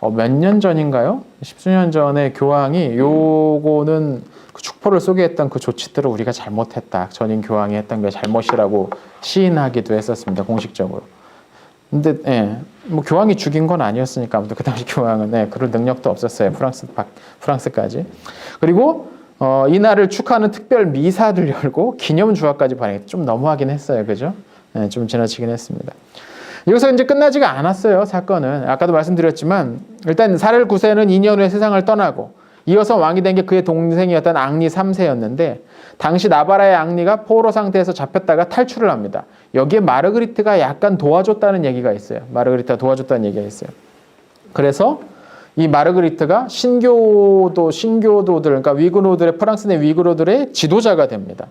몇 년 전인가요? 십수년 전에 교황이 요거는 그 축포를 쏘게 했던 그 조치들을 우리가 잘못했다, 전임 교황이 했던 게 잘못이라고 시인하기도 했었습니다. 공식적으로. 근데 뭐 교황이 죽인 건 아니었으니까 아무튼 그 당시 교황은 그럴 능력도 없었어요. 프랑스까지. 그리고 이날을 축하하는 특별 미사를 열고 기념 주화까지 발행했죠. 좀 너무하긴 했어요, 그죠? 좀 지나치긴 했습니다. 여기서 이제 끝나지가 않았어요. 사건은 아까도 말씀드렸지만 일단 사렐 9세는 2년 후에 세상을 떠나고 이어서 왕이 된 게 그의 동생이었던 앙리 3세였는데 당시 나바라의 앙리가 포로 상태에서 잡혔다가 탈출을 합니다. 여기에 마르그리트가 약간 도와줬다는 얘기가 있어요. 마르그리트가 도와줬다는 얘기가 있어요. 그래서 이 마르그리트가 신교도들, 그러니까 위그노들의, 프랑스 내 위그노들의 지도자가 됩니다.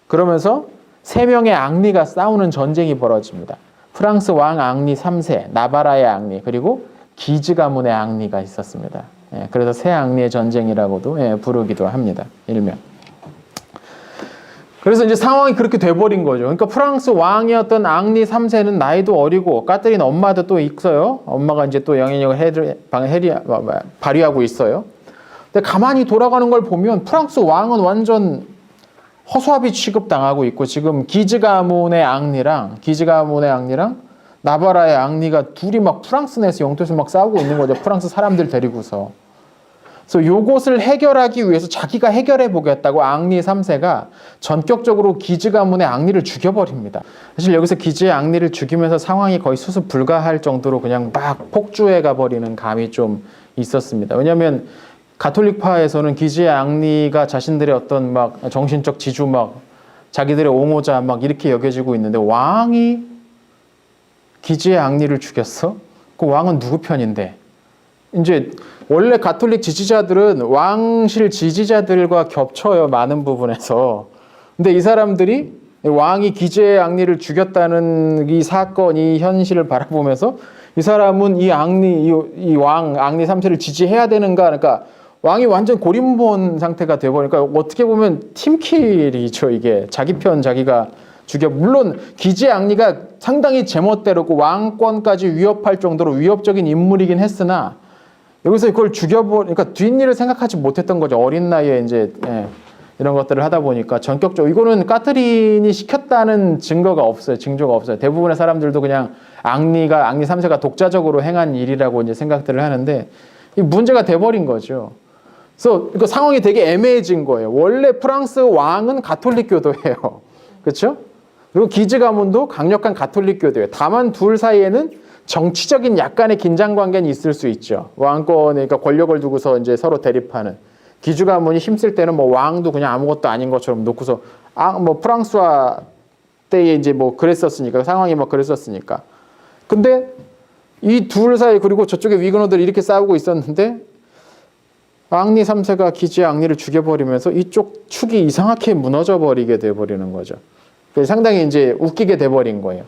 그러면서 3명의 앙리가 싸우는 전쟁이 벌어집니다. 프랑스 왕 앙리 3세, 나바라의 앙리, 그리고 기즈 가문의 앙리가 있었습니다. 그래서 새 앙리의 전쟁이라고도 부르기도 합니다. 일명. 그래서 이제 상황이 그렇게 돼버린 거죠. 그러니까 프랑스 왕이었던 앙리 3세는 나이도 어리고 까뜨린 엄마도 또 있어요. 엄마가 이제 또 영향력을 발휘하고 있어요. 근데 가만히 돌아가는 걸 보면 프랑스 왕은 완전 허수아비 취급당하고 있고, 지금 기즈 가문의 앙리랑 나바라의 앙리가 둘이 막 프랑스 내에서 영토에서 막 싸우고 있는 거죠. 프랑스 사람들 데리고서. 그래서 요것을 해결하기 위해서 자기가 해결해 보겠다고 앙리 3세가 전격적으로 기즈 가문의 앙리를 죽여버립니다. 사실 여기서 기즈의 앙리를 죽이면서 상황이 거의 수습 불가할 정도로 그냥 막 폭주해 가버리는 감이 좀 있었습니다. 왜냐하면 가톨릭파에서는 기즈의 앙리가 자신들의 어떤 막 정신적 지주, 막 자기들의 옹호자 막 이렇게 여겨지고 있는데, 왕이 기즈의 앙리를 죽였어? 그 왕은 누구 편인데? 이제 원래 가톨릭 지지자들은 왕실 지지자들과 겹쳐요, 많은 부분에서. 근데 이 사람들이 왕이 기재 앙리를 죽였다는 이 사건, 이 현실을 바라보면서 이 사람은 이 앙리, 이 왕 앙리 3세를 지지해야 되는가? 그러니까 왕이 완전 고립본 상태가 되어버리니까 어떻게 보면 팀킬이죠, 이게. 자기 편 자기가 죽여. 물론 기재 앙리가 상당히 제멋대로고 왕권까지 위협할 정도로 위협적인 인물이긴 했으나 여기서 그걸 그러니까 뒷일을 생각하지 못했던 거죠. 어린 나이에 이제 이런 것들을 하다 보니까 전격적으로 이거는 까트린이 시켰다는 증거가 없어요. 징조가 없어요. 대부분의 사람들도 그냥 앙리 3세가 독자적으로 행한 일이라고 이제 생각들을 하는데 이 문제가 돼버린 거죠. 그래서 그 상황이 되게 애매해진 거예요. 원래 프랑스 왕은 가톨릭 교도예요. 그렇죠? 그리고 기즈 가문도 강력한 가톨릭 교도예요. 다만 둘 사이에는 정치적인 약간의 긴장 관계는 있을 수 있죠. 왕권에 그러니까 권력을 두고서 이제 서로 대립하는. 기즈 가문이 힘쓸 때는 뭐 왕도 그냥 아무것도 아닌 것처럼 놓고서 뭐 프랑스와 때에 이제 뭐 그랬었으니까 상황이 막 그랬었으니까. 근데 이 둘 사이 그리고 저쪽에 위그노들이 이렇게 싸우고 있었는데 앙리 3세가 기즈 앙리를 죽여버리면서 이쪽 축이 이상하게 무너져 버리게 돼버리는 거죠. 상당히 이제 웃기게 돼버린 거예요.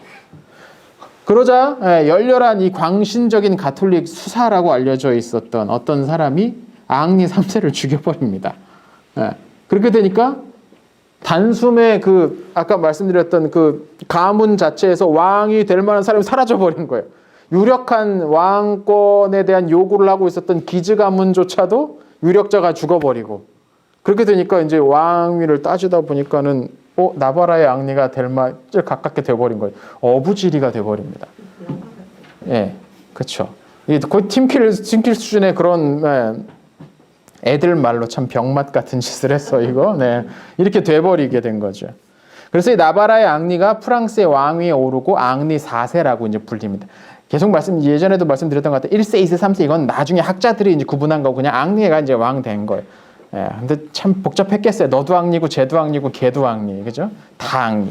그러자 열렬한 이 광신적인 가톨릭 수사라고 알려져 있었던 어떤 사람이 앙리 3세를 죽여버립니다. 그렇게 되니까 단숨에 그 아까 말씀드렸던 그 가문 자체에서 왕이 될 만한 사람이 사라져버린 거예요. 유력한 왕권에 대한 요구를 하고 있었던 기즈 가문조차도 유력자가 죽어버리고 그렇게 되니까 이제 왕위를 따지다 보니까는 나바라의 앙리가 될 만에 가깝게 돼버린 거예요. 어부지리가 돼버립니다. 예, 그렇죠. 이게 거의 팀킬 수준의 그런 애들 말로 참 병맛 같은 짓을 했어 이거. 이렇게 돼버리게 된 거죠. 그래서 이 나바라의 앙리가 프랑스의 왕위에 오르고 앙리 4세라고 이제 불립니다. 계속 예전에도 말씀드렸던 것 같아요. 1세, 2세, 3세 이건 나중에 학자들이 이제 구분한 거고 그냥 앙리가 이제 왕 된 거예요. 근데 참 복잡했겠어요. 너도 앙리고 쟤도 앙리고 걔도 앙리, 그죠? 다 앙리.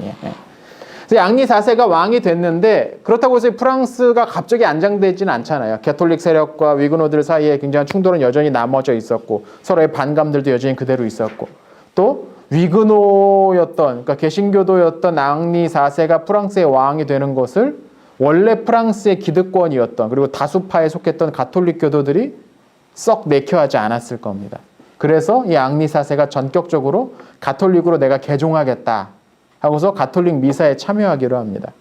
그래서 앙리 4세가 왕이 됐는데 그렇다고 해서 프랑스가 갑자기 안정되지는 않잖아요. 가톨릭 세력과 위그노들 사이에 굉장한 충돌은 여전히 남아져 있었고 서로의 반감들도 여전히 그대로 있었고 또 위그노였던 그러니까 개신교도였던 앙리 4세가 프랑스의 왕이 되는 것을 원래 프랑스의 기득권이었던 그리고 다수파에 속했던 가톨릭 교도들이 썩 내켜하지 않았을 겁니다. 그래서 이 앙리 4세가 전격적으로 가톨릭으로 내가 개종하겠다 하고서 가톨릭 미사에 참여하기로 합니다.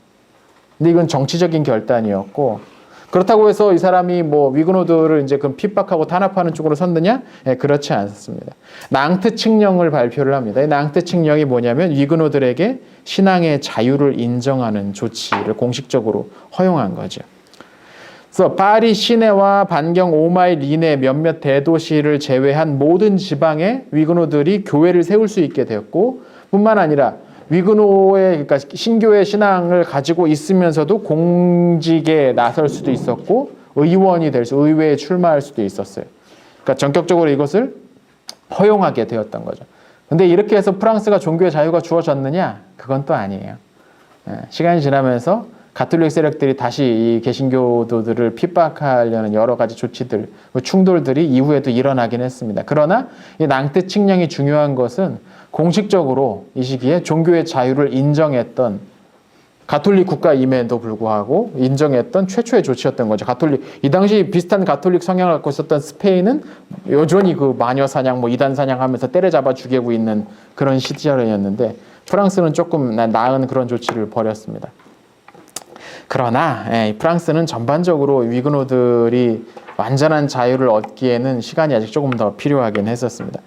근데 이건 정치적인 결단이었고 그렇다고 해서 이 사람이 뭐 위그노들을 이제 그 핍박하고 탄압하는 쪽으로 섰느냐? 그렇지 않습니다. 낭트 칙령을 발표를 합니다. 이 낭트 칙령이 뭐냐면 위그노들에게 신앙의 자유를 인정하는 조치를 공식적으로 허용한 거죠. 그래서 파리 시내와 반경 5마일 이내 몇몇 대도시를 제외한 모든 지방에 위그노들이 교회를 세울 수 있게 되었고 뿐만 아니라 위그노의 그러니까 신교의 신앙을 가지고 있으면서도 공직에 나설 수도 있었고 의원이 될 수, 의회에 출마할 수도 있었어요. 그러니까 전격적으로 이것을 허용하게 되었던 거죠. 근데 이렇게 해서 프랑스가 종교의 자유가 주어졌느냐? 그건 또 아니에요. 시간이 지나면서 가톨릭 세력들이 다시 이 개신교도들을 핍박하려는 여러 가지 조치들, 충돌들이 이후에도 일어나긴 했습니다. 그러나 이 낭트 칙령이 중요한 것은 공식적으로 이 시기에 종교의 자유를 인정했던 가톨릭 국가임에도 불구하고 인정했던 최초의 조치였던 거죠. 이 당시 비슷한 가톨릭 성향을 갖고 있었던 스페인은 여전히 그 마녀 사냥, 이단 사냥하면서 때려잡아 죽이고 있는 그런 시절이었는데 프랑스는 조금 나은 그런 조치를 벌였습니다. 그러나 프랑스는 전반적으로 위그노들이 완전한 자유를 얻기에는 시간이 아직 조금 더 필요하긴 했었습니다.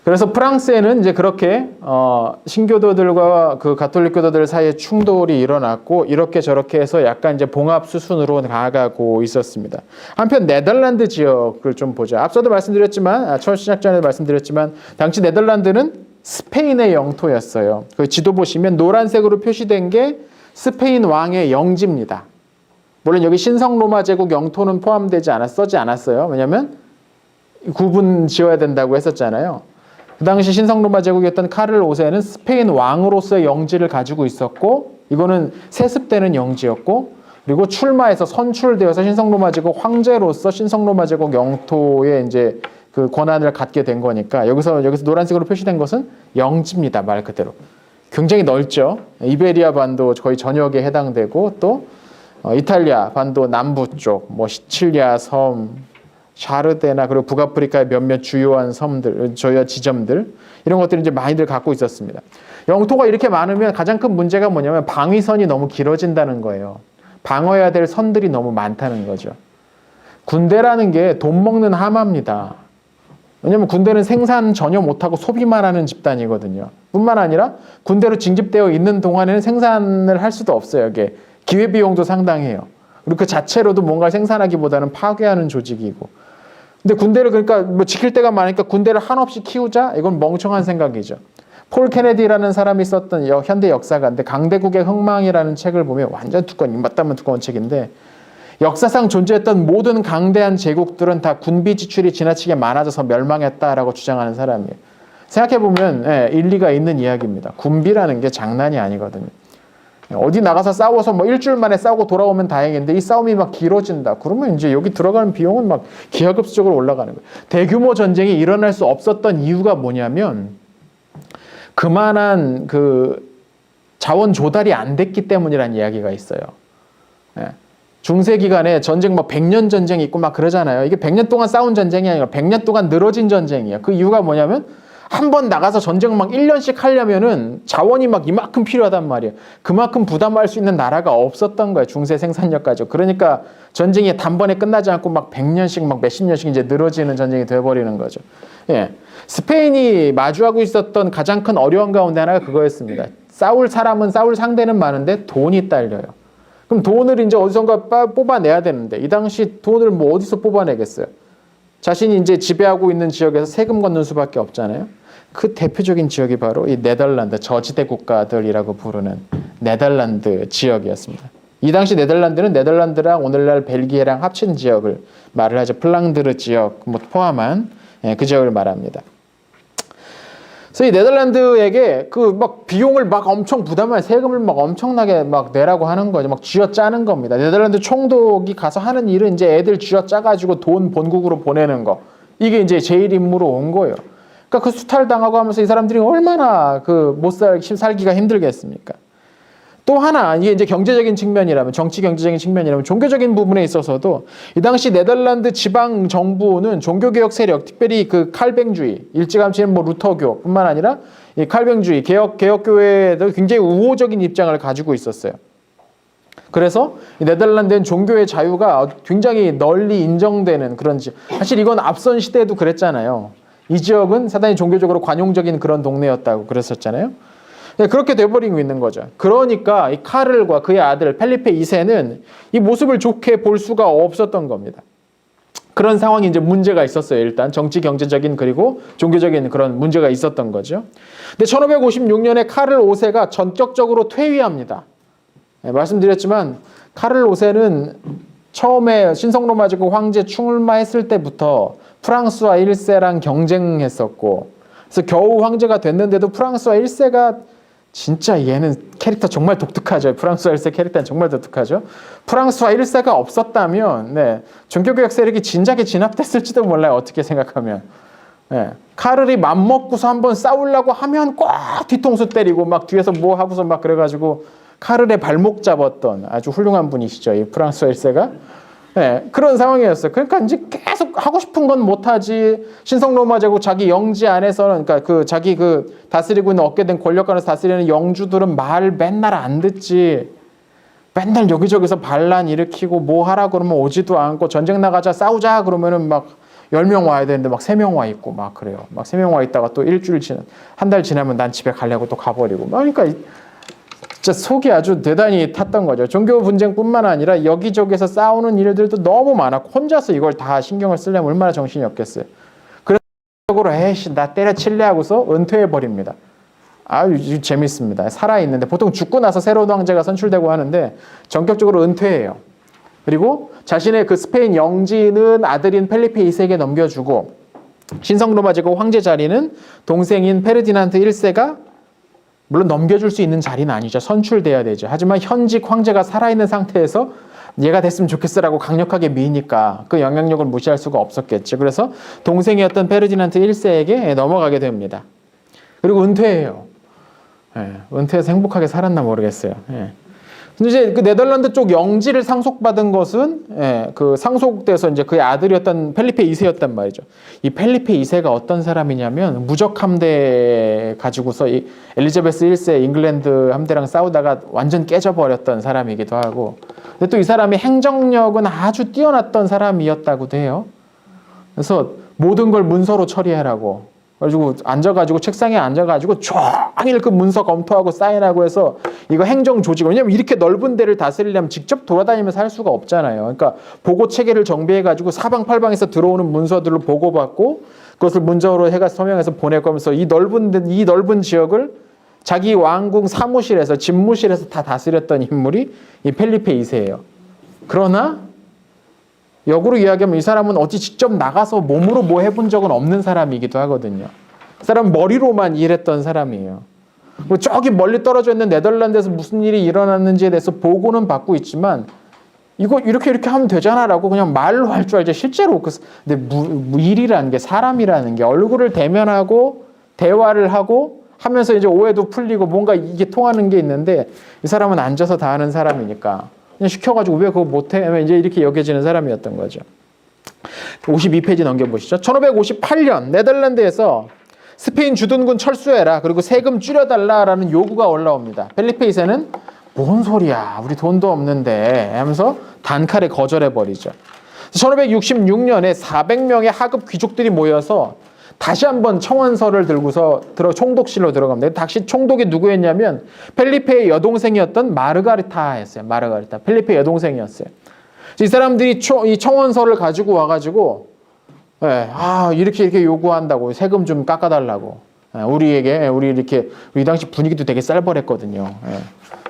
그래서 프랑스에는 이제 그렇게 신교도들과 그 가톨릭 교도들 사이에 충돌이 일어났고 이렇게 저렇게 해서 약간 이제 봉합 수순으로 나아가고 있었습니다. 한편 네덜란드 지역을 좀 보죠. 앞서도 말씀드렸지만 첫 시작 전에 말씀드렸지만 당시 네덜란드는 스페인의 영토였어요. 그 지도 보시면 노란색으로 표시된 게 스페인 왕의 영지입니다. 물론 여기 신성 로마 제국 영토는 써지 않았어요. 왜냐하면 구분 지어야 된다고 했었잖아요. 그 당시 신성 로마 제국이었던 카를 5세는 스페인 왕으로서의 영지를 가지고 있었고 이거는 세습되는 영지였고 그리고 출마해서 선출되어서 신성로마 제국 황제로서 신성로마 제국 영토에 이제 그 권한을 갖게 된 거니까 여기서 노란색으로 표시된 것은 영지입니다. 말 그대로. 굉장히 넓죠. 이베리아 반도 거의 전역에 해당되고 또 이탈리아 반도 남부 쪽, 뭐 시칠리아 섬, 샤르데나 그리고 북아프리카의 몇몇 주요한 섬들, 주요 지점들 이런 것들을 이제 많이들 갖고 있었습니다. 영토가 이렇게 많으면 가장 큰 문제가 뭐냐면 방위선이 너무 길어진다는 거예요. 방어해야 될 선들이 너무 많다는 거죠. 군대라는 게 돈 먹는 하마입니다. 왜냐면 군대는 생산 전혀 못하고 소비만 하는 집단이거든요. 뿐만 아니라 군대로 징집되어 있는 동안에는 생산을 할 수도 없어요. 이게 기회비용도 상당해요. 그리고 그 자체로도 뭔가를 생산하기보다는 파괴하는 조직이고. 근데 군대를 그러니까 뭐 지킬 때가 많으니까 군대를 한없이 키우자? 이건 멍청한 생각이죠. 폴 케네디라는 사람이 썼던 현대 역사가인데 강대국의 흥망이라는 책을 보면 완전 두꺼운, 입맛다면 두꺼운 책인데 역사상 존재했던 모든 강대한 제국들은 다 군비 지출이 지나치게 많아져서 멸망했다라고 주장하는 사람이에요. 생각해보면 일리가 있는 이야기입니다. 군비라는 게 장난이 아니거든요. 어디 나가서 싸워서 뭐 일주일 만에 싸우고 돌아오면 다행인데 이 싸움이 막 길어진다. 그러면 이제 여기 들어가는 비용은 막 기하급수적으로 올라가는 거예요. 대규모 전쟁이 일어날 수 없었던 이유가 뭐냐면 그만한 그 자원 조달이 안 됐기 때문이라는 이야기가 있어요. 중세 기간에 전쟁 뭐 100년 전쟁이 있고 막 그러잖아요. 이게 100년 동안 싸운 전쟁이 아니라 100년 동안 늘어진 전쟁이에요. 그 이유가 뭐냐면 한 번 나가서 전쟁 막 1년씩 하려면은 자원이 막 이만큼 필요하단 말이에요. 그만큼 부담할 수 있는 나라가 없었던 거예요. 중세 생산력 가지고. 그러니까 전쟁이 단번에 끝나지 않고 막 100년씩 막 몇십 년씩 이제 늘어지는 전쟁이 돼버리는 거죠. 예. 스페인이 마주하고 있었던 가장 큰 어려운 가운데 하나가 그거였습니다. 싸울 사람은 싸울 상대는 많은데 돈이 딸려요. 그럼 돈을 이제 어디선가 뽑아내야 되는데 이 당시 돈을 뭐 어디서 뽑아내겠어요? 자신이 이제 지배하고 있는 지역에서 세금 걷는 수밖에 없잖아요. 그 대표적인 지역이 바로 이 네덜란드 저지대 국가들이라고 부르는 네덜란드 지역이었습니다. 이 당시 네덜란드는 네덜란드랑 오늘날 벨기에랑 합친 지역을 말을 하죠. 플랑드르 지역 뭐 포함한 그 지역을 말합니다. 그래서 이 네덜란드에게 그 막 비용을 막 엄청 부담할 세금을 막 엄청나게 막 내라고 하는 거죠. 막 쥐어짜는 겁니다. 네덜란드 총독이 가서 하는 일은 이제 애들 쥐어짜가지고 돈 본국으로 보내는 거. 이게 이제 제일 임무로 온 거예요. 그러니까 그 수탈 당하고 하면서 이 사람들이 얼마나 그 못 살기가 힘들겠습니까? 또 하나 이게 이제 경제적인 측면이라면 정치 경제적인 측면이라면 종교적인 부분에 있어서도 이 당시 네덜란드 지방 정부는 종교개혁 세력 특별히 그 칼뱅주의 일찌감치는 뭐 루터교뿐만 아니라 이 칼뱅주의 개혁교회에도 굉장히 우호적인 입장을 가지고 있었어요. 그래서 이 네덜란드는 종교의 자유가 굉장히 널리 인정되는 그런 사실 이건 앞선 시대에도 그랬잖아요. 이 지역은 상당히 종교적으로 관용적인 그런 동네였다고 그랬었잖아요. 그렇게 돼버리고 있는 거죠. 그러니까 이 카를과 그의 아들 펠리페 2세는 이 모습을 좋게 볼 수가 없었던 겁니다. 그런 상황이 이제 문제가 있었어요. 일단 정치, 경제적인 그리고 종교적인 그런 문제가 있었던 거죠. 근데 1556년에 카를 5세가 전격적으로 퇴위합니다. 말씀드렸지만 카를 5세는 처음에 신성로마 제국 황제 출마했을 때부터 프랑스와 1세랑 경쟁했었고 그래서 겨우 황제가 됐는데도 프랑스와 1세가 진짜 얘는 캐릭터 정말 독특하죠. 프랑스와 1세 캐릭터는 정말 독특하죠. 프랑스와 1세가 없었다면 종교개혁 세력이 진작에 진압됐을지도 몰라요. 어떻게 생각하면. 카를이 맘먹고서 한번 싸우려고 하면 꼭 뒤통수 때리고 막 뒤에서 뭐 하고서 막 그래가지고 카를의 발목 잡았던 아주 훌륭한 분이시죠. 이 프랑스와 1세가. 그런 상황이었어요. 그러니까 이제 계속 하고 싶은 건 못하지. 신성로마 제국 자기 영지 안에서는, 그러니까 그 자기 그 다스리고 있는 얻게 된 권력 안에서 다스리는 영주들은 말 맨날 안 듣지. 맨날 여기저기서 반란 일으키고 뭐 하라 그러면 오지도 않고 전쟁 나가자 싸우자 그러면은 막 10명 와야 되는데 막 3명 와 있고 막 그래요. 막 3명 와 있다가 또 한 달 지나면 난 집에 가려고 또 가버리고. 그러니까 진짜 속이 아주 대단히 탔던 거죠. 종교 분쟁뿐만 아니라 여기저기서 싸우는 일들도 너무 많았고 혼자서 이걸 다 신경을 쓰려면 얼마나 정신이 없겠어요. 그래서 적으로 에이씨 나 때려칠래 하고서 은퇴해버립니다. 아주 재밌습니다. 살아있는데 보통 죽고 나서 새로운 황제가 선출되고 하는데 전격적으로 은퇴해요. 그리고 자신의 그 스페인 영지는 아들인 펠리페 2세에게 넘겨주고 신성로마 제국 황제 자리는 동생인 페르디난드 1세가 물론 넘겨줄 수 있는 자리는 아니죠. 선출돼야 되죠. 하지만 현직 황제가 살아있는 상태에서 얘가 됐으면 좋겠어라고 강력하게 미니까 그 영향력을 무시할 수가 없었겠죠. 그래서 동생이었던 페르디난트 1세에게 넘어가게 됩니다. 그리고 은퇴해요. 예, 은퇴해서 행복하게 살았나 모르겠어요. 예. 근데 이제 그 네덜란드 쪽 영지를 상속받은 것은 그 상속돼서 이제 그의 아들이었던 펠리페 2세였단 말이죠. 이 펠리페 2세가 어떤 사람이냐면 무적 함대 가지고서 이 엘리자베스 1세 잉글랜드 함대랑 싸우다가 완전 깨져버렸던 사람이기도 하고, 근데 또 이 사람이 행정력은 아주 뛰어났던 사람이었다고도 해요. 그래서 모든 걸 문서로 처리하라고. 그래가지고 앉아가지고 책상에 앉아가지고 종일 그 문서 검토하고 사인하고 해서 이거 행정 조직, 왜냐면 이렇게 넓은 데를 다스리려면 직접 돌아다니면서 할 수가 없잖아요. 그러니까 보고 체계를 정비해가지고 사방팔방에서 들어오는 문서들을 보고받고 그것을 문서로 해가 서명해서 보낼 거면서 이 넓은 지역을 자기 왕궁 사무실에서 집무실에서 다 다스렸던 인물이 이 펠리페 2세예요. 그러나 역으로 이야기하면 이 사람은 어찌 직접 나가서 몸으로 뭐 해본 적은 없는 사람이기도 하거든요. 이 사람은 머리로만 일했던 사람이에요. 저기 멀리 떨어져 있는 네덜란드에서 무슨 일이 일어났는지에 대해서 보고는 받고 있지만 이거 이렇게 하면 되잖아라고 그냥 말로 할 줄 알지 실제로 근데 일이라는 게, 사람이라는 게 얼굴을 대면하고 대화를 하고 하면서 이제 오해도 풀리고 뭔가 이게 통하는 게 있는데 이 사람은 앉아서 다 하는 사람이니까 그냥 시켜가지고 왜 그거 못해? 이제 이렇게 여겨지는 사람이었던 거죠. 52페이지 넘겨보시죠. 1558년 네덜란드에서 스페인 주둔군 철수해라, 그리고 세금 줄여달라라는 요구가 올라옵니다. 펠리페 2세는 뭔 소리야, 우리 돈도 없는데 하면서 단칼에 거절해버리죠. 1566년에 400명의 하급 귀족들이 모여서 다시 한번 청원서를 들고서 총독실로 들어갑니다. 다시 총독이 누구였냐면 펠리페의 여동생이었던 마르가리타였어요. 마르가리타. 펠리페의 여동생이었어요. 이 사람들이 이 청원서를 가지고 와가지고 이렇게 요구한다고, 세금 좀 깎아달라고. 우리 당시 분위기도 되게 쌀벌했거든요.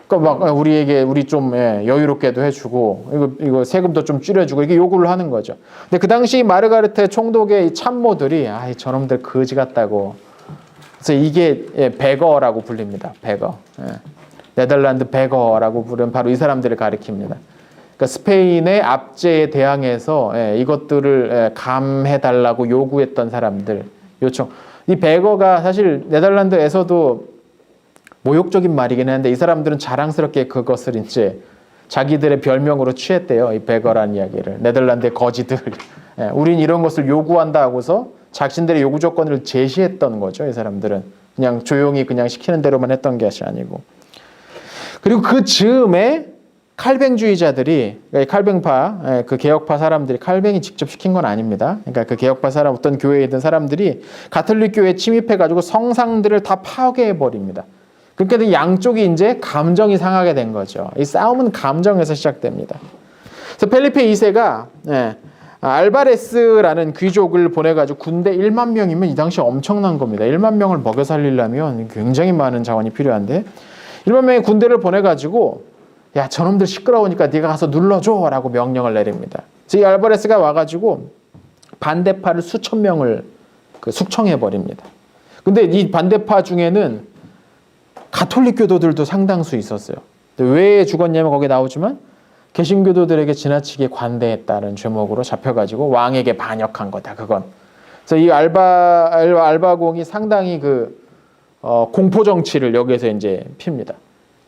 그러니까 막 우리 좀 여유롭게도 해주고 이거 세금도 좀 줄여주고 이렇게 요구를 하는 거죠. 근데 그 당시 마르가르테 총독의 이 참모들이 저놈들 거지 같다고. 그래서 이게 베거라고 불립니다. 베거. 네덜란드 베거라고 부르는 바로 이 사람들을 가리킵니다. 그러니까 스페인의 압제에 대항해서 이것들을 감해달라고 요구했던 사람들 요청. 이 베거가 사실 네덜란드에서도 모욕적인 말이긴 한데 이 사람들은 자랑스럽게 그것을 이제 자기들의 별명으로 취했대요. 이 베거라는 이야기를. 네덜란드의 거지들. 우린 이런 것을 요구한다 하고서 자신들의 요구 조건을 제시했던 거죠. 이 사람들은 그냥 조용히 그냥 시키는 대로만 했던 것이 아니고. 그리고 그 즈음에 칼뱅주의자들이, 칼뱅파, 그 개혁파 사람들이, 칼뱅이 직접 시킨 건 아닙니다. 그러니까 그 개혁파 사람, 어떤 교회에 있던 사람들이 가톨릭 교회에 침입해가지고 성상들을 다 파괴해버립니다. 그러니까 양쪽이 이제 감정이 상하게 된 거죠. 이 싸움은 감정에서 시작됩니다. 그래서 펠리페 2세가 알바레스라는 귀족을 보내가지고 군대 1만 명이면 이 당시 엄청난 겁니다. 1만 명을 먹여 살리려면 굉장히 많은 자원이 필요한데 1만 명의 군대를 보내가지고 야, 저놈들 시끄러우니까 네가 가서 눌러줘 라고 명령을 내립니다. 그래서 이 알바레스가 와가지고 반대파를 수천 명을 숙청해버립니다. 근데 이 반대파 중에는 가톨릭 교도들도 상당수 있었어요. 왜 죽었냐면 거기에 나오지만 개신교도들에게 지나치게 관대했다는 죄목으로 잡혀가지고 왕에게 반역한 거다, 그건. 그래서 이 알바공이 상당히 공포 정치를 여기에서 이제 핍니다.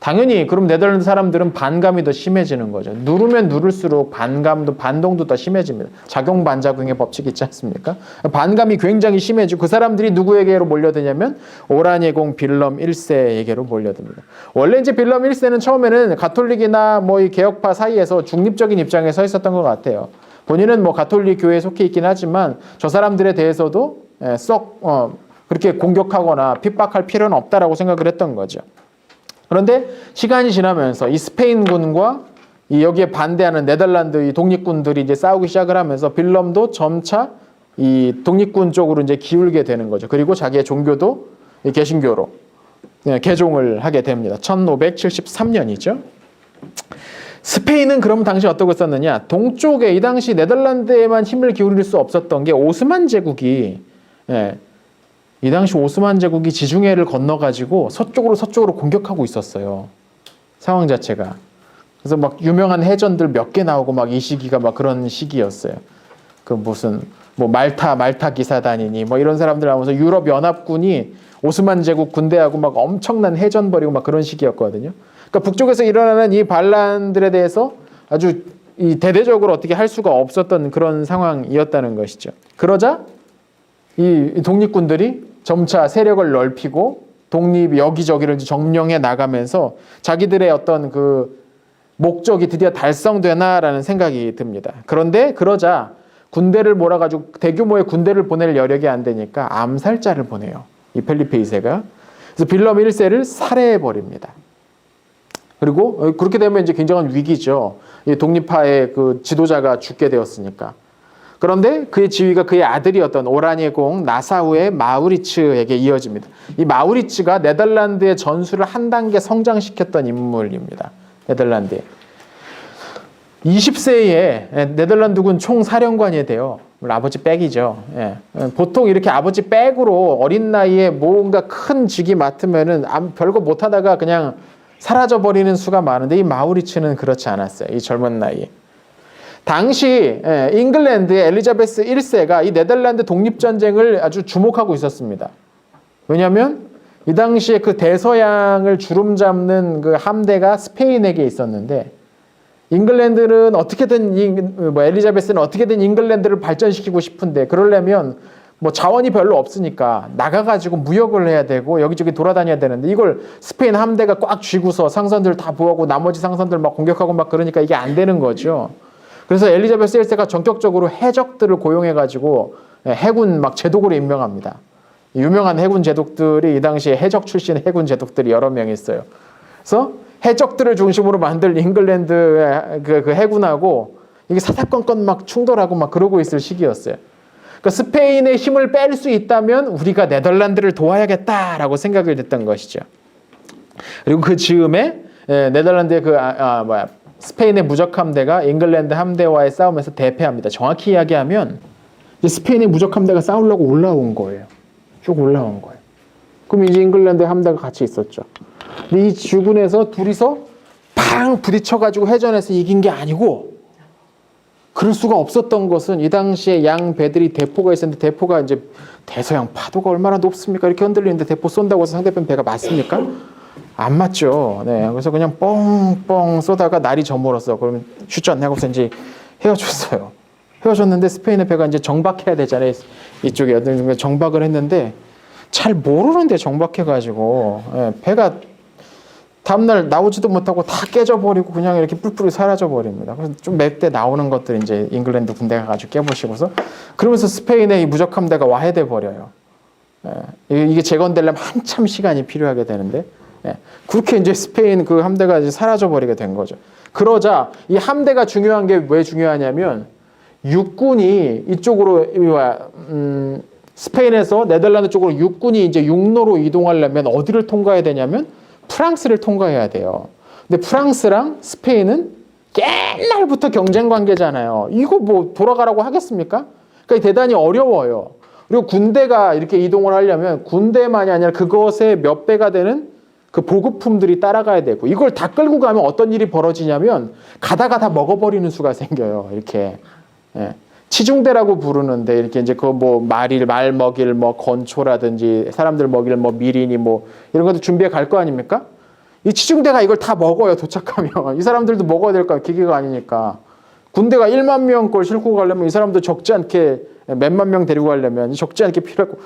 당연히 그럼 네덜란드 사람들은 반감이 더 심해지는 거죠. 누르면 누를수록 반동도 더 심해집니다. 작용 반작용의 법칙이 있지 않습니까? 반감이 굉장히 심해지고 그 사람들이 누구에게로 몰려드냐면 오라녜공 빌럼 1세에게로 몰려듭니다. 원래 이제 빌럼 1세는 처음에는 가톨릭이나 이 개혁파 사이에서 중립적인 입장에 서 있었던 것 같아요. 본인은 가톨릭 교회에 속해 있긴 하지만 저 사람들에 대해서도 그렇게 공격하거나 핍박할 필요는 없다라고 생각을 했던 거죠. 그런데 시간이 지나면서 이 스페인군과 여기에 반대하는 네덜란드 이 독립군들이 이제 싸우기 시작을 하면서 빌럼도 점차 이 독립군 쪽으로 이제 기울게 되는 거죠. 그리고 자기의 종교도 개신교로 개종을 하게 됩니다. 1573년이죠. 스페인은 그럼 당시 어떻게 썼느냐? 동쪽에 이 당시 네덜란드에만 힘을 기울일 수 없었던 게 오스만 제국이 이 당시 오스만 제국이 지중해를 건너가지고 서쪽으로 공격하고 있었어요. 상황 자체가. 그래서 막 유명한 해전들 몇 개 나오고 막 이 시기가 막 그런 시기였어요. 그 무슨 뭐 말타 기사단이니 뭐 이런 사람들 나오면서 유럽 연합군이 오스만 제국 군대하고 막 엄청난 해전 벌이고 막 그런 시기였거든요. 그러니까 북쪽에서 일어나는 이 반란들에 대해서 아주 이 대대적으로 어떻게 할 수가 없었던 그런 상황이었다는 것이죠. 그러자 이 독립군들이 점차 세력을 넓히고 독립 여기저기를 점령해 나가면서 자기들의 어떤 그 목적이 드디어 달성되나라는 생각이 듭니다. 그런데 그러자 군대를 몰아가지고 대규모의 군대를 보낼 여력이 안 되니까 암살자를 보내요. 이 펠리페 2세가. 그래서 빌럼 1세를 살해해버립니다. 그리고 그렇게 되면 이제 굉장한 위기죠. 이 독립파의 그 지도자가 죽게 되었으니까. 그런데 그의 지위가 그의 아들이었던 오라니에 공 나사우의 마우리츠에게 이어집니다. 이 마우리츠가 네덜란드의 전술을 한 단계 성장시켰던 인물입니다. 네덜란드에. 20세에 네덜란드군 총사령관이 돼요. 아버지 백이죠. 예. 보통 이렇게 아버지 백으로 어린 나이에 뭔가 큰 직위 맡으면은 별거 못하다가 그냥 사라져버리는 수가 많은데 이 마우리츠는 그렇지 않았어요. 이 젊은 나이에. 당시 잉글랜드의 엘리자베스 1세가 이 네덜란드 독립전쟁을 아주 주목하고 있었습니다. 왜냐하면 이 당시에 그 대서양을 주름잡는 그 함대가 스페인에게 있었는데 잉글랜드는 어떻게든 엘리자베스는 어떻게든 잉글랜드를 발전시키고 싶은데 그러려면 뭐 자원이 별로 없으니까 나가가지고 무역을 해야 되고 여기저기 돌아다녀야 되는데 이걸 스페인 함대가 꽉 쥐고서 상선들 다 보호하고 나머지 상선들 막 공격하고 막 그러니까 이게 안 되는 거죠. 그래서 엘리자베스 1세가 전격적으로 해적들을 고용해가지고 해군 막 제독으로 임명합니다. 유명한 해군 제독들이 이 당시에 해적 출신 해군 제독들이 여러 명 있어요. 그래서 해적들을 중심으로 만들 잉글랜드의 그 해군하고 이게 사사건건 막 충돌하고 막 그러고 있을 시기였어요. 그러니까 스페인의 힘을 뺄 수 있다면 우리가 네덜란드를 도와야겠다라고 생각을 했던 것이죠. 그리고 그 즈음에 네덜란드의 스페인의 무적 함대가 잉글랜드 함대와의 싸움에서 대패합니다. 정확히 이야기하면 스페인의 무적 함대가 싸우려고 올라온 거예요. 쭉 올라온 거예요. 그럼 이제 잉글랜드 함대가 같이 있었죠. 근데 이 주군에서 둘이서 팡 부딪혀가지고 해전에서 이긴 게 아니고 그럴 수가 없었던 것은 이 당시에 양 배들이 대포가 있었는데 대포가 이제 대서양 파도가 얼마나 높습니까? 이렇게 흔들리는데 대포 쏜다고 해서 상대편 배가 맞습니까? 안 맞죠. 네, 그래서 그냥 뻥뻥 쏘다가 날이 저물었어. 그러면 슛전 하고서 이제 헤어졌어요. 헤어졌는데 스페인의 배가 이제 정박해야 되잖아요. 이쪽에 정박을 했는데 잘 모르는데 정박해가지고 배가 다음날 나오지도 못하고 다 깨져버리고 그냥 이렇게 뿔뿔이 사라져버립니다. 그래서 좀 맵게 나오는 것들 이제 잉글랜드 군대가 가지고 깨보시고서 그러면서 스페인의 이 무적 함대가 와해돼 버려요. 이게 재건되려면 한참 시간이 필요하게 되는데 그렇게 이제 스페인 그 함대가 이제 사라져버리게 된 거죠. 그러자 이 함대가 중요한 게 왜 중요하냐면 육군이 이쪽으로 스페인에서 네덜란드 쪽으로 육군이 이제 육로로 이동하려면 어디를 통과해야 되냐면 프랑스를 통과해야 돼요. 근데 프랑스랑 스페인은 옛날부터 경쟁 관계잖아요. 이거 뭐 돌아가라고 하겠습니까? 그러니까 대단히 어려워요. 그리고 군대가 이렇게 이동을 하려면 군대만이 아니라 그것의 몇 배가 되는 그 보급품들이 따라가야 되고 이걸 다 끌고 가면 어떤 일이 벌어지냐면 가다가 다 먹어버리는 수가 생겨요. 이렇게. 치중대라고 부르는데 이렇게 이제 그 뭐 말 먹일 뭐 건초라든지 사람들 먹일 뭐 미리니 뭐 이런 것도 준비해 갈 거 아닙니까? 이 치중대가 이걸 다 먹어요. 도착하면 이 사람들도 먹어야 될 거야. 기계가 아니니까 군대가 1만 명 걸 싣고 가려면 이 사람도 적지 않게 몇만 명 데리고 가려면 적지 않게 필요하고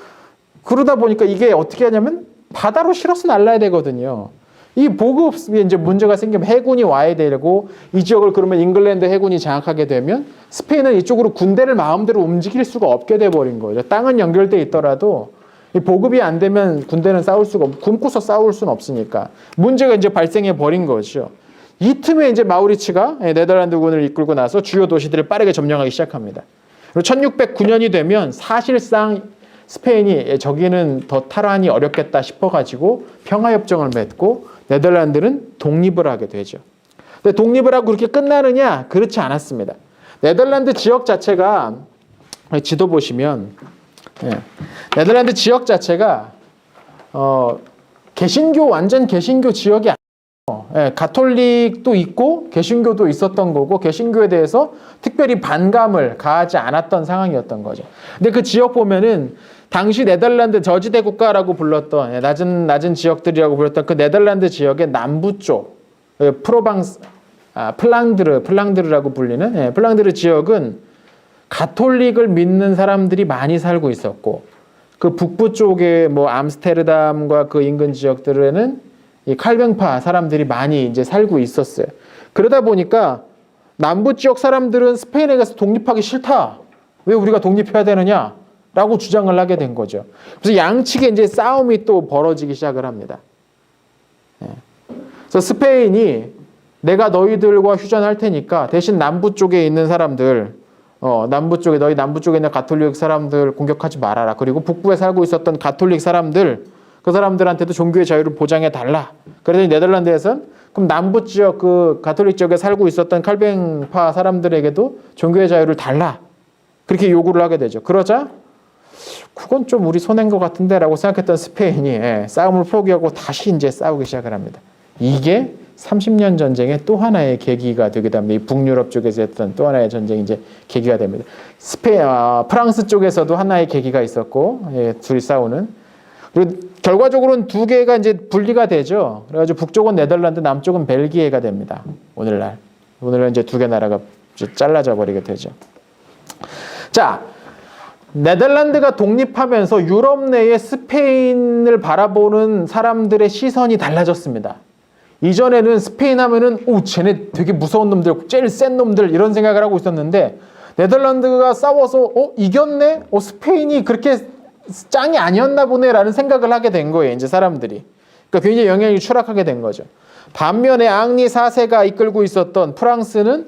그러다 보니까 이게 어떻게 하냐면 바다로 실어서 날라야 되거든요. 이 보급에 이제 문제가 생기면 해군이 와야 되고 이 지역을 그러면 잉글랜드 해군이 장악하게 되면 스페인은 이쪽으로 군대를 마음대로 움직일 수가 없게 돼버린 거죠. 땅은 연결돼 있더라도 이 보급이 안 되면 군대는 싸울 수가 굶고서 싸울 수는 없으니까 문제가 이제 발생해 버린 거죠. 이 틈에 이제 마우리츠가 네덜란드군을 이끌고 나서 주요 도시들을 빠르게 점령하기 시작합니다. 그리고 1609년이 되면 사실상 스페인이 저기는 더 탈환이 어렵겠다 싶어가지고 평화협정을 맺고 네덜란드는 독립을 하게 되죠. 근데 독립을 하고 그렇게 끝나느냐? 그렇지 않았습니다. 네덜란드 지역 자체가 지도 보시면 네덜란드 지역 자체가 개신교 완전 개신교 지역이 아니에요. 예, 가톨릭도 있고 개신교도 있었던 거고 개신교에 대해서 특별히 반감을 가하지 않았던 상황이었던 거죠. 근데 그 지역 보면은 당시 네덜란드 저지대 국가라고 불렀던 낮은 지역들이라고 불렀던 그 네덜란드 지역의 남부 쪽 프로방스 플랑드르라고 불리는 플랑드르 지역은 가톨릭을 믿는 사람들이 많이 살고 있었고 그 북부 쪽에 뭐 암스테르담과 그 인근 지역들에는 이 칼뱅파 사람들이 많이 이제 살고 있었어요. 그러다 보니까 남부 지역 사람들은 스페인에 가서 독립하기 싫다. 왜 우리가 독립해야 되느냐? 라고 주장을 하게 된 거죠. 그래서 양측에 이제 싸움이 또 벌어지기 시작을 합니다. 그래서 스페인이 내가 너희들과 휴전할 테니까 대신 남부 쪽에 있는 사람들, 너희 남부 쪽에 있는 가톨릭 사람들 공격하지 말아라. 그리고 북부에 살고 있었던 가톨릭 사람들, 그 사람들한테도 종교의 자유를 보장해 달라. 그래서 네덜란드에서는 그럼 남부 지역 그 가톨릭 지역에 살고 있었던 칼뱅파 사람들에게도 종교의 자유를 달라. 그렇게 요구를 하게 되죠. 그러자 그건 좀 우리 손해인 것 같은데라고 생각했던 스페인이 싸움을 포기하고 다시 이제 싸우기 시작을 합니다. 이게 30년 전쟁의 또 하나의 계기가 되기도 합니다. 이 북유럽 쪽에서 했던 또 하나의 전쟁이 이제 계기가 됩니다. 프랑스 쪽에서도 하나의 계기가 있었고, 둘이 싸우는. 그리고 결과적으로는 두 개가 이제 분리가 되죠. 그래가지고 북쪽은 네덜란드, 남쪽은 벨기에가 됩니다. 오늘날 이제 두 개 나라가 잘라져 버리게 되죠. 자, 네덜란드가 독립하면서 유럽 내에 스페인을 바라보는 사람들의 시선이 달라졌습니다. 이전에는 스페인 하면은 쟤네 되게 무서운 놈들, 제일 센 놈들 이런 생각을 하고 있었는데 네덜란드가 싸워서 이겼네? 스페인이 그렇게 짱이 아니었나 보네라는 생각을 하게 된 거예요. 이제 사람들이. 그러니까 굉장히 영향이 추락하게 된 거죠. 반면에 앙리 4세가 이끌고 있었던 프랑스는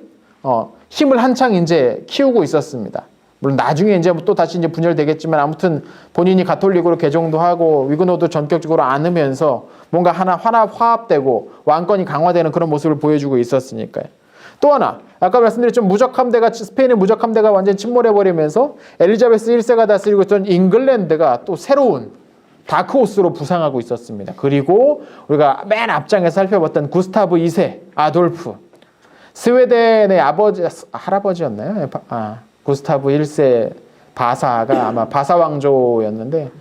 힘을 한창 이제 키우고 있었습니다. 물론 나중에 이제 또 다시 이제 분열되겠지만 아무튼 본인이 가톨릭으로 개종도 하고 위그노도 전격적으로 안으면서 뭔가 하나 화합되고 왕권이 강화되는 그런 모습을 보여주고 있었으니까요. 또 하나 아까 말씀드렸지만 무적함대가 스페인의 무적함대가 완전히 침몰해버리면서 엘리자베스 1세가 다스리고 있던 잉글랜드가 또 새로운 다크호스로 부상하고 있었습니다. 그리고 우리가 맨 앞장에서 살펴봤던 구스타브 2세 아돌프 스웨덴의 할아버지였나요? 구스타브 1세 바사가 아마 바사 왕조였는데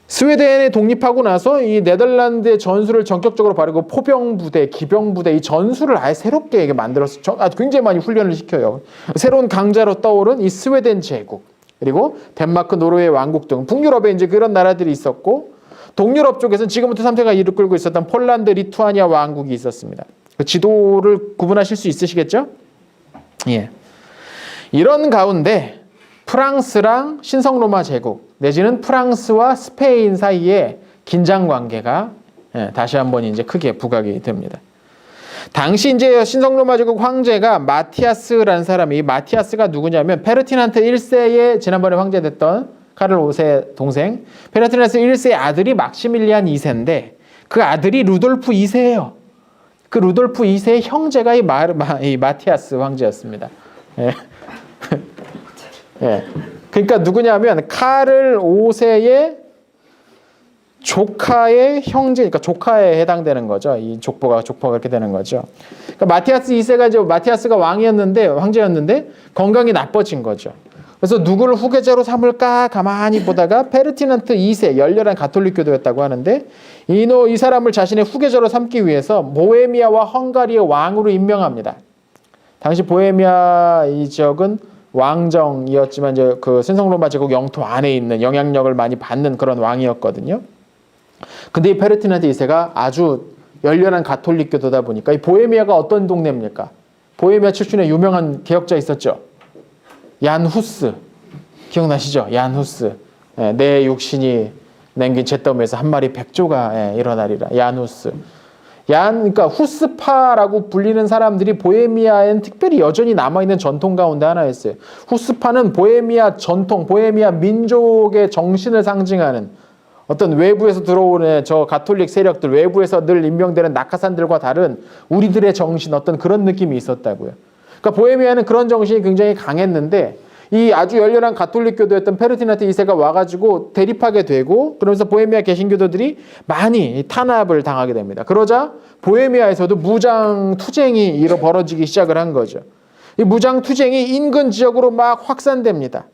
스웨덴에 독립하고 나서 이 네덜란드의 전술을 전격적으로 바르고 포병부대, 기병부대 이 전술을 아예 새롭게 만들어서 굉장히 많이 훈련을 시켜요. 새로운 강자로 떠오른 이 스웨덴 제국 그리고 덴마크, 노르웨이 왕국 등 북유럽에 이제 그런 나라들이 있었고 동유럽 쪽에서는 지금부터 3세가 이끌고 있었던 폴란드, 리투아니아 왕국이 있었습니다. 그 지도를 구분하실 수 있으시겠죠? 예. 이런 가운데 프랑스랑 신성로마 제국 내지는 프랑스와 스페인 사이에 긴장 관계가 다시 한번 이제 크게 부각이 됩니다. 당시 이제 신성로마 제국 황제가 마티아스라는 사람이 마티아스가 누구냐면 페르티난트 1세의 지난번에 황제됐던 카를 5세 동생 페르티난트 1세의 아들이 막시밀리안 2세인데 그 아들이 루돌프 2세예요. 그 루돌프 2세의 형제가 이 마티아스 황제였습니다. 그러니까 누구냐면 카를 5세의 조카의 형제, 그러니까 조카에 해당되는 거죠. 이 족보가 그렇게 되는 거죠. 그러니까 마티아스 2세가 이제 마티아스가 황제였는데 건강이 나빠진 거죠. 그래서 누구를 후계자로 삼을까 가만히 보다가 페르티난트 2세 열렬한 가톨릭 교도였다고 하는데 이 사람을 자신의 후계자로 삼기 위해서 보헤미아와 헝가리의 왕으로 임명합니다. 당시 보헤미아 이 지역은 왕정이었지만 이제 그 신성로마 제국 영토 안에 있는 영향력을 많이 받는 그런 왕이었거든요. 근데 이 페르티난트 2세가 아주 열렬한 가톨릭 교도다 보니까 이 보헤미아가 어떤 동네입니까? 보헤미아 출신의 유명한 개혁자 있었죠. 얀 후스. 기억나시죠? 얀 후스. 내 육신이 남긴 잿더미에서 한 마리 백조가 일어나리라. 얀 후스. 그러니까 후스파라고 불리는 사람들이 보헤미아엔 특별히 여전히 남아있는 전통 가운데 하나였어요. 후스파는 보헤미아 전통, 보헤미아 민족의 정신을 상징하는 어떤 외부에서 들어오는 저 가톨릭 세력들, 외부에서 늘 임명되는 낙하산들과 다른 우리들의 정신, 어떤 그런 느낌이 있었다고요. 그러니까 보헤미아는 그런 정신이 굉장히 강했는데 이 아주 열렬한 가톨릭 교도였던 페르디난트 2세가 와가지고 대립하게 되고 그러면서 보헤미아 개신교도들이 많이 탄압을 당하게 됩니다. 그러자 보헤미아에서도 무장 투쟁이 벌어지기 시작을 한 거죠. 이 무장 투쟁이 인근 지역으로 막 확산됩니다.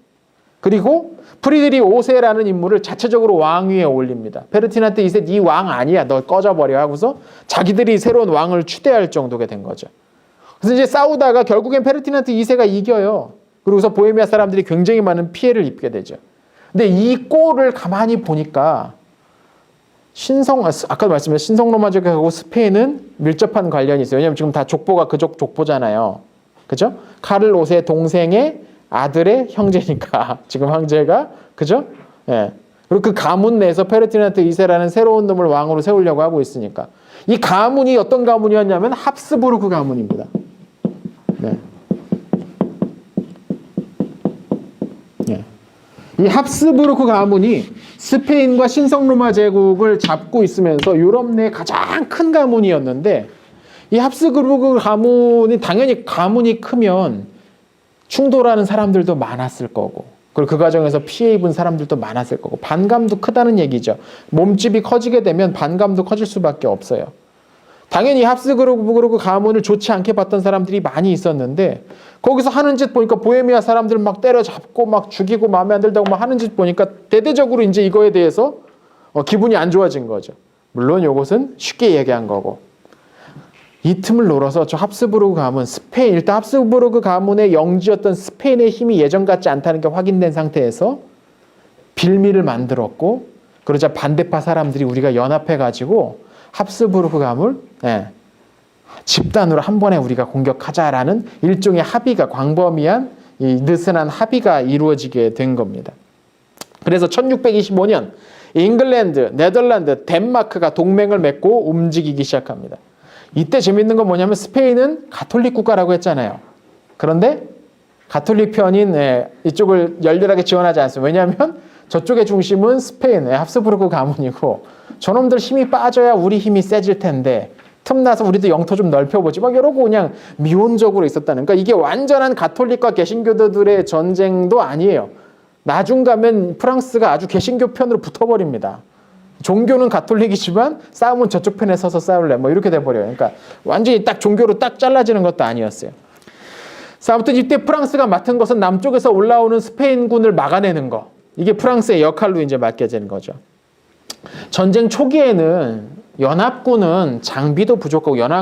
그리고 프리드리 5세라는 인물을 자체적으로 왕위에 올립니다. 페르디난트 2세 네 왕 아니야. 너 꺼져버려 하고서 자기들이 새로운 왕을 추대할 정도가 된 거죠. 그래서 이제 싸우다가 결국엔 페르디난트 2세가 이겨요. 그러고서 보헤미아 사람들이 굉장히 많은 피해를 입게 되죠. 근데 이 꼴을 가만히 보니까 아까 말씀드린 신성로마족하고 스페인은 밀접한 관련이 있어요. 왜냐하면 지금 다 족보가 그쪽 족보잖아요. 그죠? 카를 5세 동생의 아들의 형제니까 지금 황제가 그죠? 예. 그리고 그 가문 내에서 페르디난트 2세라는 새로운 놈을 왕으로 세우려고 하고 있으니까 이 가문이 어떤 가문이었냐면 합스부르크 가문입니다. 네. 예. 이 합스부르크 가문이 스페인과 신성로마 제국을 잡고 있으면서 유럽 내 가장 큰 가문이었는데 이 합스부르크 가문이 당연히 가문이 크면 충돌하는 사람들도 많았을 거고 그리고 그 과정에서 피해 입은 사람들도 많았을 거고 반감도 크다는 얘기죠. 몸집이 커지게 되면 반감도 커질 수밖에 없어요. 당연히 합스부르크 가문을 좋지 않게 봤던 사람들이 많이 있었는데 거기서 하는 짓 보니까 보헤미아 사람들 막 때려잡고 막 죽이고 마음에 안 들다고 막 하는 짓 보니까 대대적으로 이제 이거에 대해서 기분이 안 좋아진 거죠. 물론 이것은 쉽게 얘기한 거고 이 틈을 노려서 저 합스부르크 가문 스페인 일단 합스부르크 가문의 영지였던 스페인의 힘이 예전 같지 않다는 게 확인된 상태에서 빌미를 만들었고 그러자 반대파 사람들이 우리가 연합해 가지고 합스부르크 가문 집단으로 한 번에 우리가 공격하자라는 일종의 합의가 광범위한 이 느슨한 합의가 이루어지게 된 겁니다. 그래서 1625년 잉글랜드, 네덜란드, 덴마크가 동맹을 맺고 움직이기 시작합니다. 이때 재밌는 건 뭐냐면 스페인은 가톨릭 국가라고 했잖아요. 그런데 가톨릭 편인 이쪽을 열렬하게 지원하지 않습니다. 왜냐하면 저쪽의 중심은 스페인, 합스부르크 가문이고 저놈들 힘이 빠져야 우리 힘이 세질 텐데 틈나서 우리도 영토 좀 넓혀보지 막 이러고 그냥 미온적으로 있었다는 그러니까 이게 완전한 가톨릭과 개신교도들의 전쟁도 아니에요. 나중 가면 프랑스가 아주 개신교 편으로 붙어버립니다. 종교는 가톨릭이지만 싸움은 저쪽 편에 서서 싸울래 뭐 이렇게 돼버려요. 그러니까 완전히 딱 종교로 딱 잘라지는 것도 아니었어요. 그래서 아무튼 이때 프랑스가 맡은 것은 남쪽에서 올라오는 스페인군을 막아내는 거. 이게 프랑스의 역할로 이제 맡겨지는 거죠. 전쟁 초기에는 연합군은 장비도 부족하고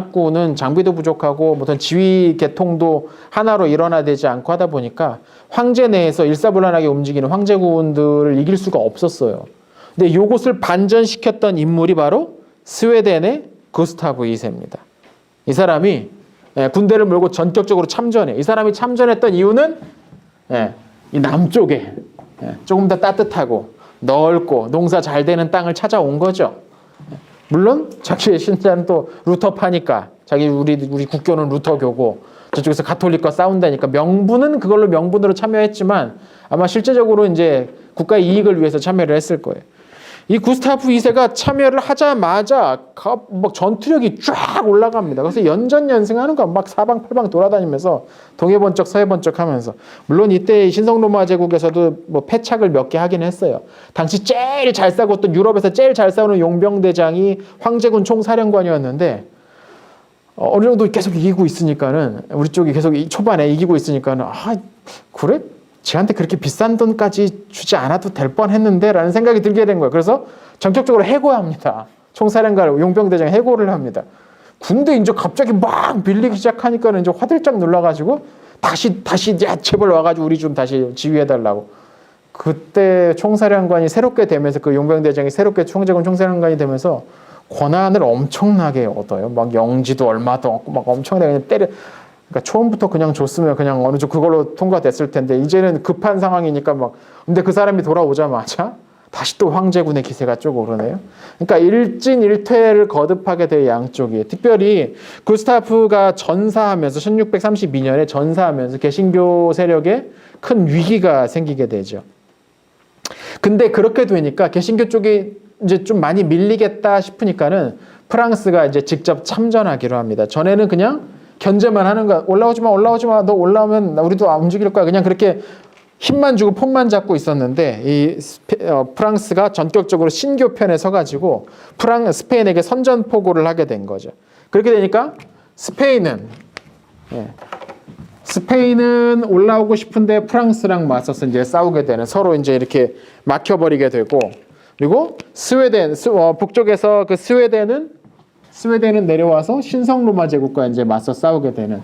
어떤 지휘 계통도 하나로 일원화되지 않고 하다 보니까 황제 내에서 일사불란하게 움직이는 황제군들을 이길 수가 없었어요. 근데 이것을 반전시켰던 인물이 바로 스웨덴의 구스타브 2세입니다. 이 사람이 군대를 몰고 전격적으로 참전해. 이 사람이 참전했던 이유는 이 남쪽에 조금 더 따뜻하고 넓고 농사 잘 되는 땅을 찾아온 거죠. 물론 자기의 신자는 또 루터파니까 우리 국교는 루터교고 저쪽에서 가톨릭과 싸운다니까 그걸로 명분으로 참여했지만 아마 실제적으로 이제 국가의 이익을 위해서 참여를 했을 거예요. 이 구스타프 2세가 참여를 하자마자 막 전투력이 쫙 올라갑니다. 그래서 연전연승하는 거 막 사방팔방 돌아다니면서 동해번쩍 서해번쩍 하면서 물론 이때 신성로마 제국에서도 뭐 패착을 몇 개 하긴 했어요. 당시 제일 잘 싸웠던 유럽에서 제일 잘 싸우는 용병대장이 황제군 총사령관이었는데 어느 정도 계속 이기고 있으니까는 우리 쪽이 계속 초반에 이기고 있으니까는 그래? 쟤한테 그렇게 비싼 돈까지 주지 않아도 될 뻔했는데 라는 생각이 들게 된 거예요. 그래서 전격적으로 해고합니다. 총사령관 용병대장 해고를 합니다. 군대 이제 갑자기 막 밀리기 시작하니까 이제 화들짝 놀라가지고 다시 야 제발 와가지고 우리 좀 다시 지휘해달라고. 그때 총사령관이 새롭게 되면서 그 용병대장이 새롭게 황제군 총사령관이 되면서 권한을 엄청나게 얻어요. 막 영지도 얼마 더 얻고 막 엄청나게 그냥 때려. 그러니까 처음부터 그냥 줬으면 그냥 어느 정도 그걸로 통과됐을 텐데 이제는 급한 상황이니까 근데 그 사람이 돌아오자마자 다시 또 황제군의 기세가 쭉 오르네요. 그러니까 일진일퇴를 거듭하게 될 양쪽이 특별히 구스타프가 전사하면서 1632년에 전사하면서 개신교 세력에 큰 위기가 생기게 되죠. 근데 그렇게 되니까 개신교 쪽이 이제 좀 많이 밀리겠다 싶으니까는 프랑스가 이제 직접 참전하기로 합니다. 전에는 그냥 견제만 하는 거야. 올라오지 마. 너 올라오면 우리도 안 움직일 거야. 그냥 그렇게 힘만 주고 폰만 잡고 있었는데 프랑스가 전격적으로 신교편에 서가지고 스페인에게 선전포고를 하게 된 거죠. 그렇게 되니까 스페인은 올라오고 싶은데 프랑스랑 맞서서 이제 싸우게 되는, 서로 이제 이렇게 막혀버리게 되고, 그리고 북쪽에서 그 스웨덴은 내려와서 신성 로마 제국과 이제 맞서 싸우게 되는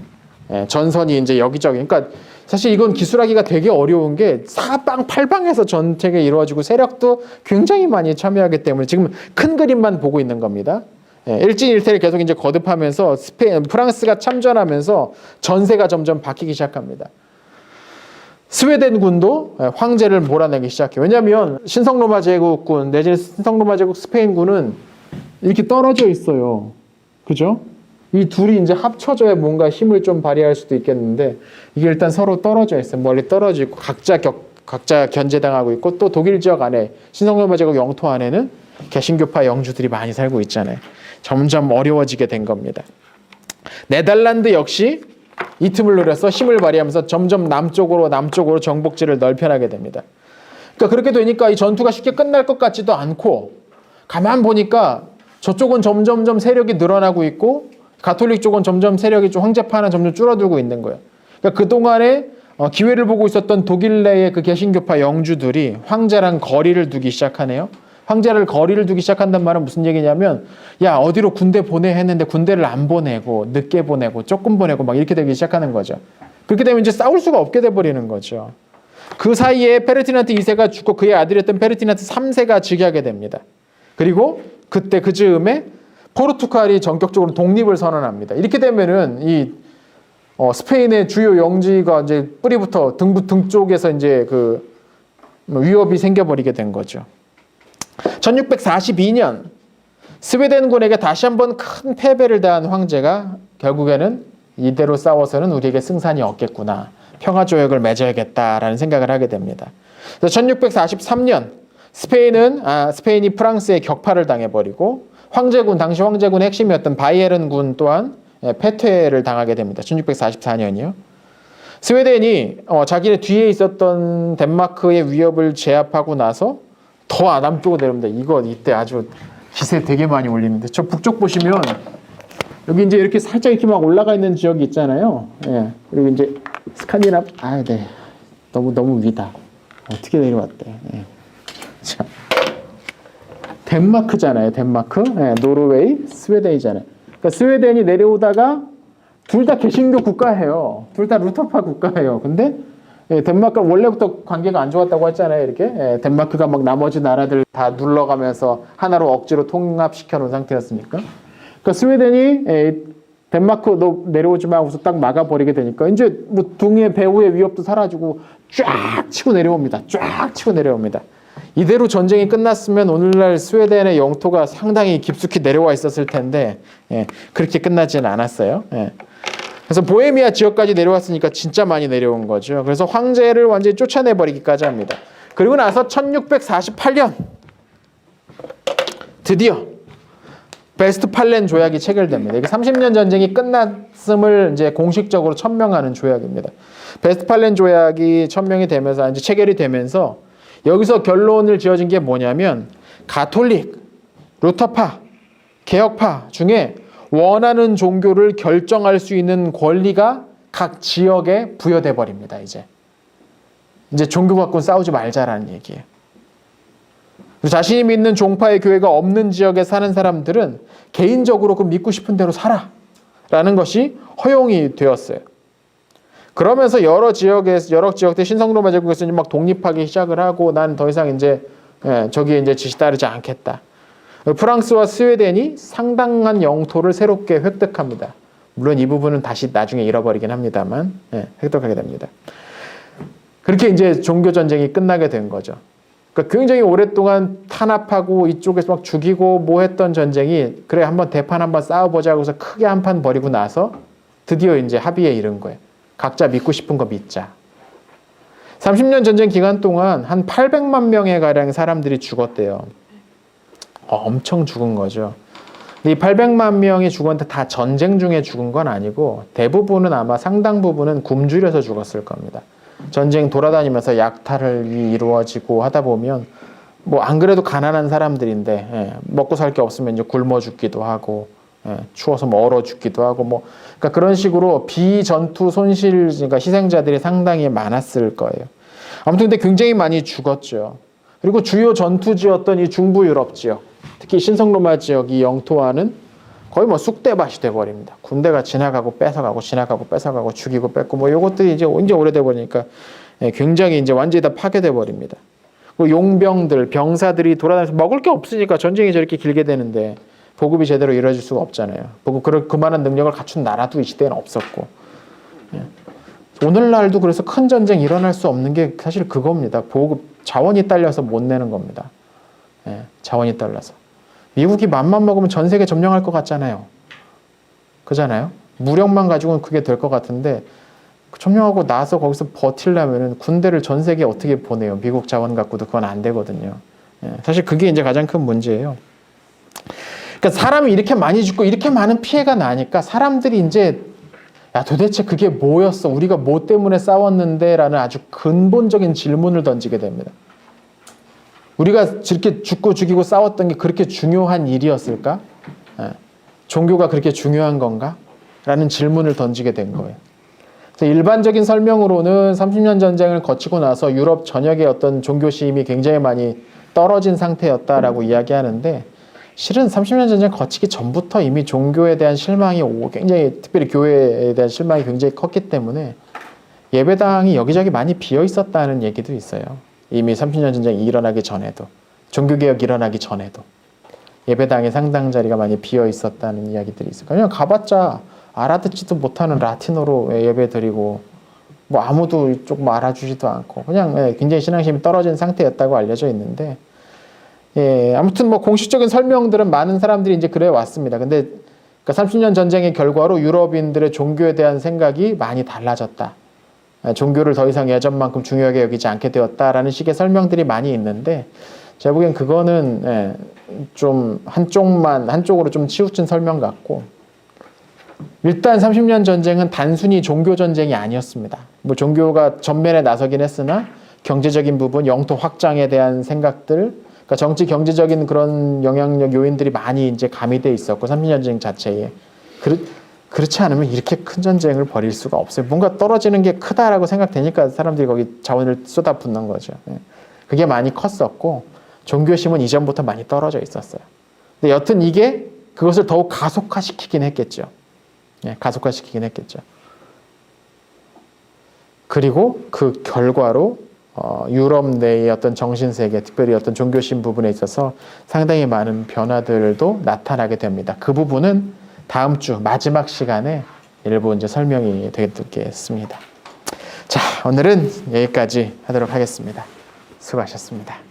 전선이 이제 여기저기. 그러니까 사실 이건 기술하기가 되게 어려운 게 사방팔방에서 전쟁이 이루어지고 세력도 굉장히 많이 참여하기 때문에 지금 큰 그림만 보고 있는 겁니다. 일진일퇴를 계속 이제 거듭하면서 프랑스가 참전하면서 전세가 점점 바뀌기 시작합니다. 스웨덴군도 황제를 몰아내기 시작해요. 왜냐하면 신성로마 제국군 내지는 신성로마 제국 스페인군은 이렇게 떨어져 있어요. 그죠? 이 둘이 이제 합쳐져야 뭔가 힘을 좀 발휘할 수도 있겠는데 이게 일단 서로 떨어져 있어요. 멀리 떨어져 있고 각자 견제당하고 있고, 또 독일 지역 안에 신성로마 제국 영토 안에는 개신교파 영주들이 많이 살고 있잖아요. 점점 어려워지게 된 겁니다. 네덜란드 역시 이 틈을 노려서 힘을 발휘하면서 점점 남쪽으로 정복지를 넓혀나게 됩니다. 그러니까 그렇게 되니까 이 전투가 쉽게 끝날 것 같지도 않고, 가만 보니까 저쪽은 점점점 세력이 늘어나고 있고 가톨릭 쪽은 점점 세력이 좀 황제파는 점점 줄어들고 있는 거예요. 그러니까 그동안에 기회를 보고 있었던 독일 내의 그 개신교파 영주들이 황제랑 거리를 두기 시작하네요. 황제를 거리를 두기 시작한단 말은 무슨 얘기냐면, 야 어디로 군대 보내 했는데 군대를 안 보내고 늦게 보내고 조금 보내고 막 이렇게 되기 시작하는 거죠. 그렇게 되면 이제 싸울 수가 없게 돼버리는 거죠. 그 사이에 페르디난트 2세가 죽고 그의 아들이었던 페르디난트 3세가 즉위하게 됩니다. 그리고 그때 그 즈음에 포르투갈이 전격적으로 독립을 선언합니다. 이렇게 되면은 이 스페인의 주요 영지가 이제 뿌리부터 등 쪽에서 이제 그 위협이 생겨버리게 된 거죠. 1642년 스웨덴군에게 다시 한번 큰 패배를 당한 황제가 결국에는 이대로 싸워서는 우리에게 승산이 없겠구나, 평화조약을 맺어야겠다라는 생각을 하게 됩니다. 그래서 1643년 스페인이 프랑스의 격파를 당해버리고 당시 황제군의 핵심이었던 바이에른군 또한 패퇴를 당하게 됩니다. 1644년이요. 스웨덴이 자기네 뒤에 있었던 덴마크의 위협을 제압하고 나서 더 남쪽으로 내려옵니다. 이때 아주 기세 되게 많이 올리는데, 저 북쪽 보시면 여기 이제 이렇게 살짝 이렇게 막 올라가 있는 지역이 있잖아요. 예. 그리고 이제 너무 위다. 어떻게 내려왔대? 예. 자, 덴마크잖아요. 덴마크, 노르웨이, 스웨덴이잖아요. 그러니까 스웨덴이 내려오다가 둘 다 개신교 국가예요. 둘 다 루터파 국가예요. 근데 덴마크가 원래부터 관계가 안 좋았다고 했잖아요. 이렇게 덴마크가 막 나머지 나라들 다 눌러가면서 하나로 억지로 통합시켜 놓은 상태였으니까. 그러니까 스웨덴이 덴마크 너 내려오지 마 하고서 딱 막아버리게 되니까 이제 뭐 동해 배후의 위협도 사라지고 쫙 치고 내려옵니다. 이대로 전쟁이 끝났으면 오늘날 스웨덴의 영토가 상당히 깊숙이 내려와 있었을 텐데 그렇게 끝나지는 않았어요. 그래서 보헤미아 지역까지 내려왔으니까 진짜 많이 내려온 거죠. 그래서 황제를 완전히 쫓아내버리기까지 합니다. 그리고 나서 1648년 드디어 베스트팔렌 조약이 체결됩니다. 이게 30년 전쟁이 끝났음을 이제 공식적으로 천명하는 조약입니다. 베스트팔렌 조약이 천명이 되면서 이제 체결이 되면서 여기서 결론을 지어진 게 뭐냐면, 가톨릭, 루터파, 개혁파 중에 원하는 종교를 결정할 수 있는 권리가 각 지역에 부여돼 버립니다. 이제 종교 갖고 싸우지 말자라는 얘기예요. 자신이 믿는 종파의 교회가 없는 지역에 사는 사람들은 개인적으로 그 믿고 싶은 대로 살아라는 것이 허용이 되었어요. 그러면서 여러 지역들 신성로마 제국에서 막 독립하기 시작을 하고, 난 더 이상 저기에 이제 지시 따르지 않겠다. 프랑스와 스웨덴이 상당한 영토를 새롭게 획득합니다. 물론 이 부분은 다시 나중에 잃어버리긴 합니다만 획득하게 됩니다. 그렇게 이제 종교 전쟁이 끝나게 된 거죠. 그러니까 굉장히 오랫동안 탄압하고 이쪽에서 막 죽이고 뭐 했던 전쟁이, 그래 한번 대판 한번 싸워보자 하고서 크게 한판 벌이고 나서 드디어 이제 합의에 이른 거예요. 각자 믿고 싶은 거 믿자. 30년 전쟁 기간 동안 한 800만 명의 가량 사람들이 죽었대요. 엄청 죽은 거죠. 이 800만 명이 죽었는데 다 전쟁 중에 죽은 건 아니고, 대부분은 아마 상당 부분은 굶주려서 죽었을 겁니다. 전쟁 돌아다니면서 약탈이 이루어지고 하다 보면 뭐 안 그래도 가난한 사람들인데 예, 먹고 살 게 없으면 이제 굶어 죽기도 하고 예, 추워서 뭐 얼어 죽기도 하고 뭐 그러니까 그런 식으로 비전투 손실 그러니까 희생자들이 상당히 많았을 거예요. 아무튼 근데 굉장히 많이 죽었죠. 그리고 주요 전투지였던 이 중부 유럽 지역, 특히 신성로마 지역이 영토화는 거의 뭐 쑥대밭이 돼버립니다. 군대가 지나가고 뺏어가고 지나가고 뺏어가고 죽이고 뺏고 뭐 요것들이 이제 오래돼 버리니까 굉장히 이제 완전히 다 파괴돼 버립니다. 그리고 용병들, 병사들이 돌아다니면서 먹을 게 없으니까 전쟁이 저렇게 길게 되는데 보급이 제대로 이루어질 수가 없잖아요. 보급 그만한 능력을 갖춘 나라도 이 시대에는 없었고. 오늘날도 그래서 큰 전쟁이 일어날 수 없는 게 사실 그겁니다. 보급 자원이 딸려서 못 내는 겁니다. 자원이 딸려서. 미국이 맘만 먹으면 전 세계 점령할 것 같잖아요. 그잖아요. 무력만 가지고는 그게 될 것 같은데 점령하고 나서 거기서 버틸려면은 군대를 전 세계에 어떻게 보내요? 미국 자원 갖고도 그건 안 되거든요. 사실 그게 이제 가장 큰 문제예요. 그러니까 사람이 이렇게 많이 죽고 이렇게 많은 피해가 나니까 사람들이 이제 야 도대체 그게 뭐였어? 우리가 뭐 때문에 싸웠는데? 라는 아주 근본적인 질문을 던지게 됩니다. 우리가 이렇게 죽고 죽이고 싸웠던 게 그렇게 중요한 일이었을까? 종교가 그렇게 중요한 건가? 라는 질문을 던지게 된 거예요. 그래서 일반적인 설명으로는 30년 전쟁을 거치고 나서 유럽 전역의 어떤 종교심이 굉장히 많이 떨어진 상태였다라고 이야기하는데 실은 30년 전쟁 거치기 전부터 이미 종교에 대한 실망이 굉장히 특별히 교회에 대한 실망이 굉장히 컸기 때문에 예배당이 여기저기 많이 비어 있었다는 얘기도 있어요. 이미 30년 전쟁이 일어나기 전에도 종교개혁이 일어나기 전에도 예배당의 상당 자리가 많이 비어 있었다는 이야기들이 있어요. 그냥 가봤자 알아듣지도 못하는 라틴어로 예배 드리고 뭐 아무도 조금 알아주지도 않고 그냥 굉장히 신앙심이 떨어진 상태였다고 알려져 있는데 아무튼 뭐 공식적인 설명들은 많은 사람들이 이제 그래 왔습니다. 근데 그러니까 30년 전쟁의 결과로 유럽인들의 종교에 대한 생각이 많이 달라졌다. 종교를 더 이상 예전만큼 중요하게 여기지 않게 되었다라는 식의 설명들이 많이 있는데 제가 보기엔 그거는 좀 한쪽으로 좀 치우친 설명 같고 일단 30년 전쟁은 단순히 종교 전쟁이 아니었습니다. 뭐 종교가 전면에 나서긴 했으나 경제적인 부분, 영토 확장에 대한 생각들, 그러니까 정치 경제적인 그런 영향력 요인들이 많이 이제 가미돼 있었고 30년 전쟁 자체에 그렇지 않으면 이렇게 큰 전쟁을 벌일 수가 없어요. 뭔가 떨어지는 게 크다라고 생각되니까 사람들이 거기 자원을 쏟아붓는 거죠. 그게 많이 컸었고 종교심은 이전부터 많이 떨어져 있었어요. 근데 여튼 이게 그것을 더욱 가속화시키긴 했겠죠. 가속화시키긴 했겠죠. 그리고 그 결과로 유럽 내의 어떤 정신세계, 특별히 어떤 종교심 부분에 있어서 상당히 많은 변화들도 나타나게 됩니다. 그 부분은 다음 주 마지막 시간에 일부 이제 설명이 되겠습니다. 자, 오늘은 여기까지 하도록 하겠습니다. 수고하셨습니다.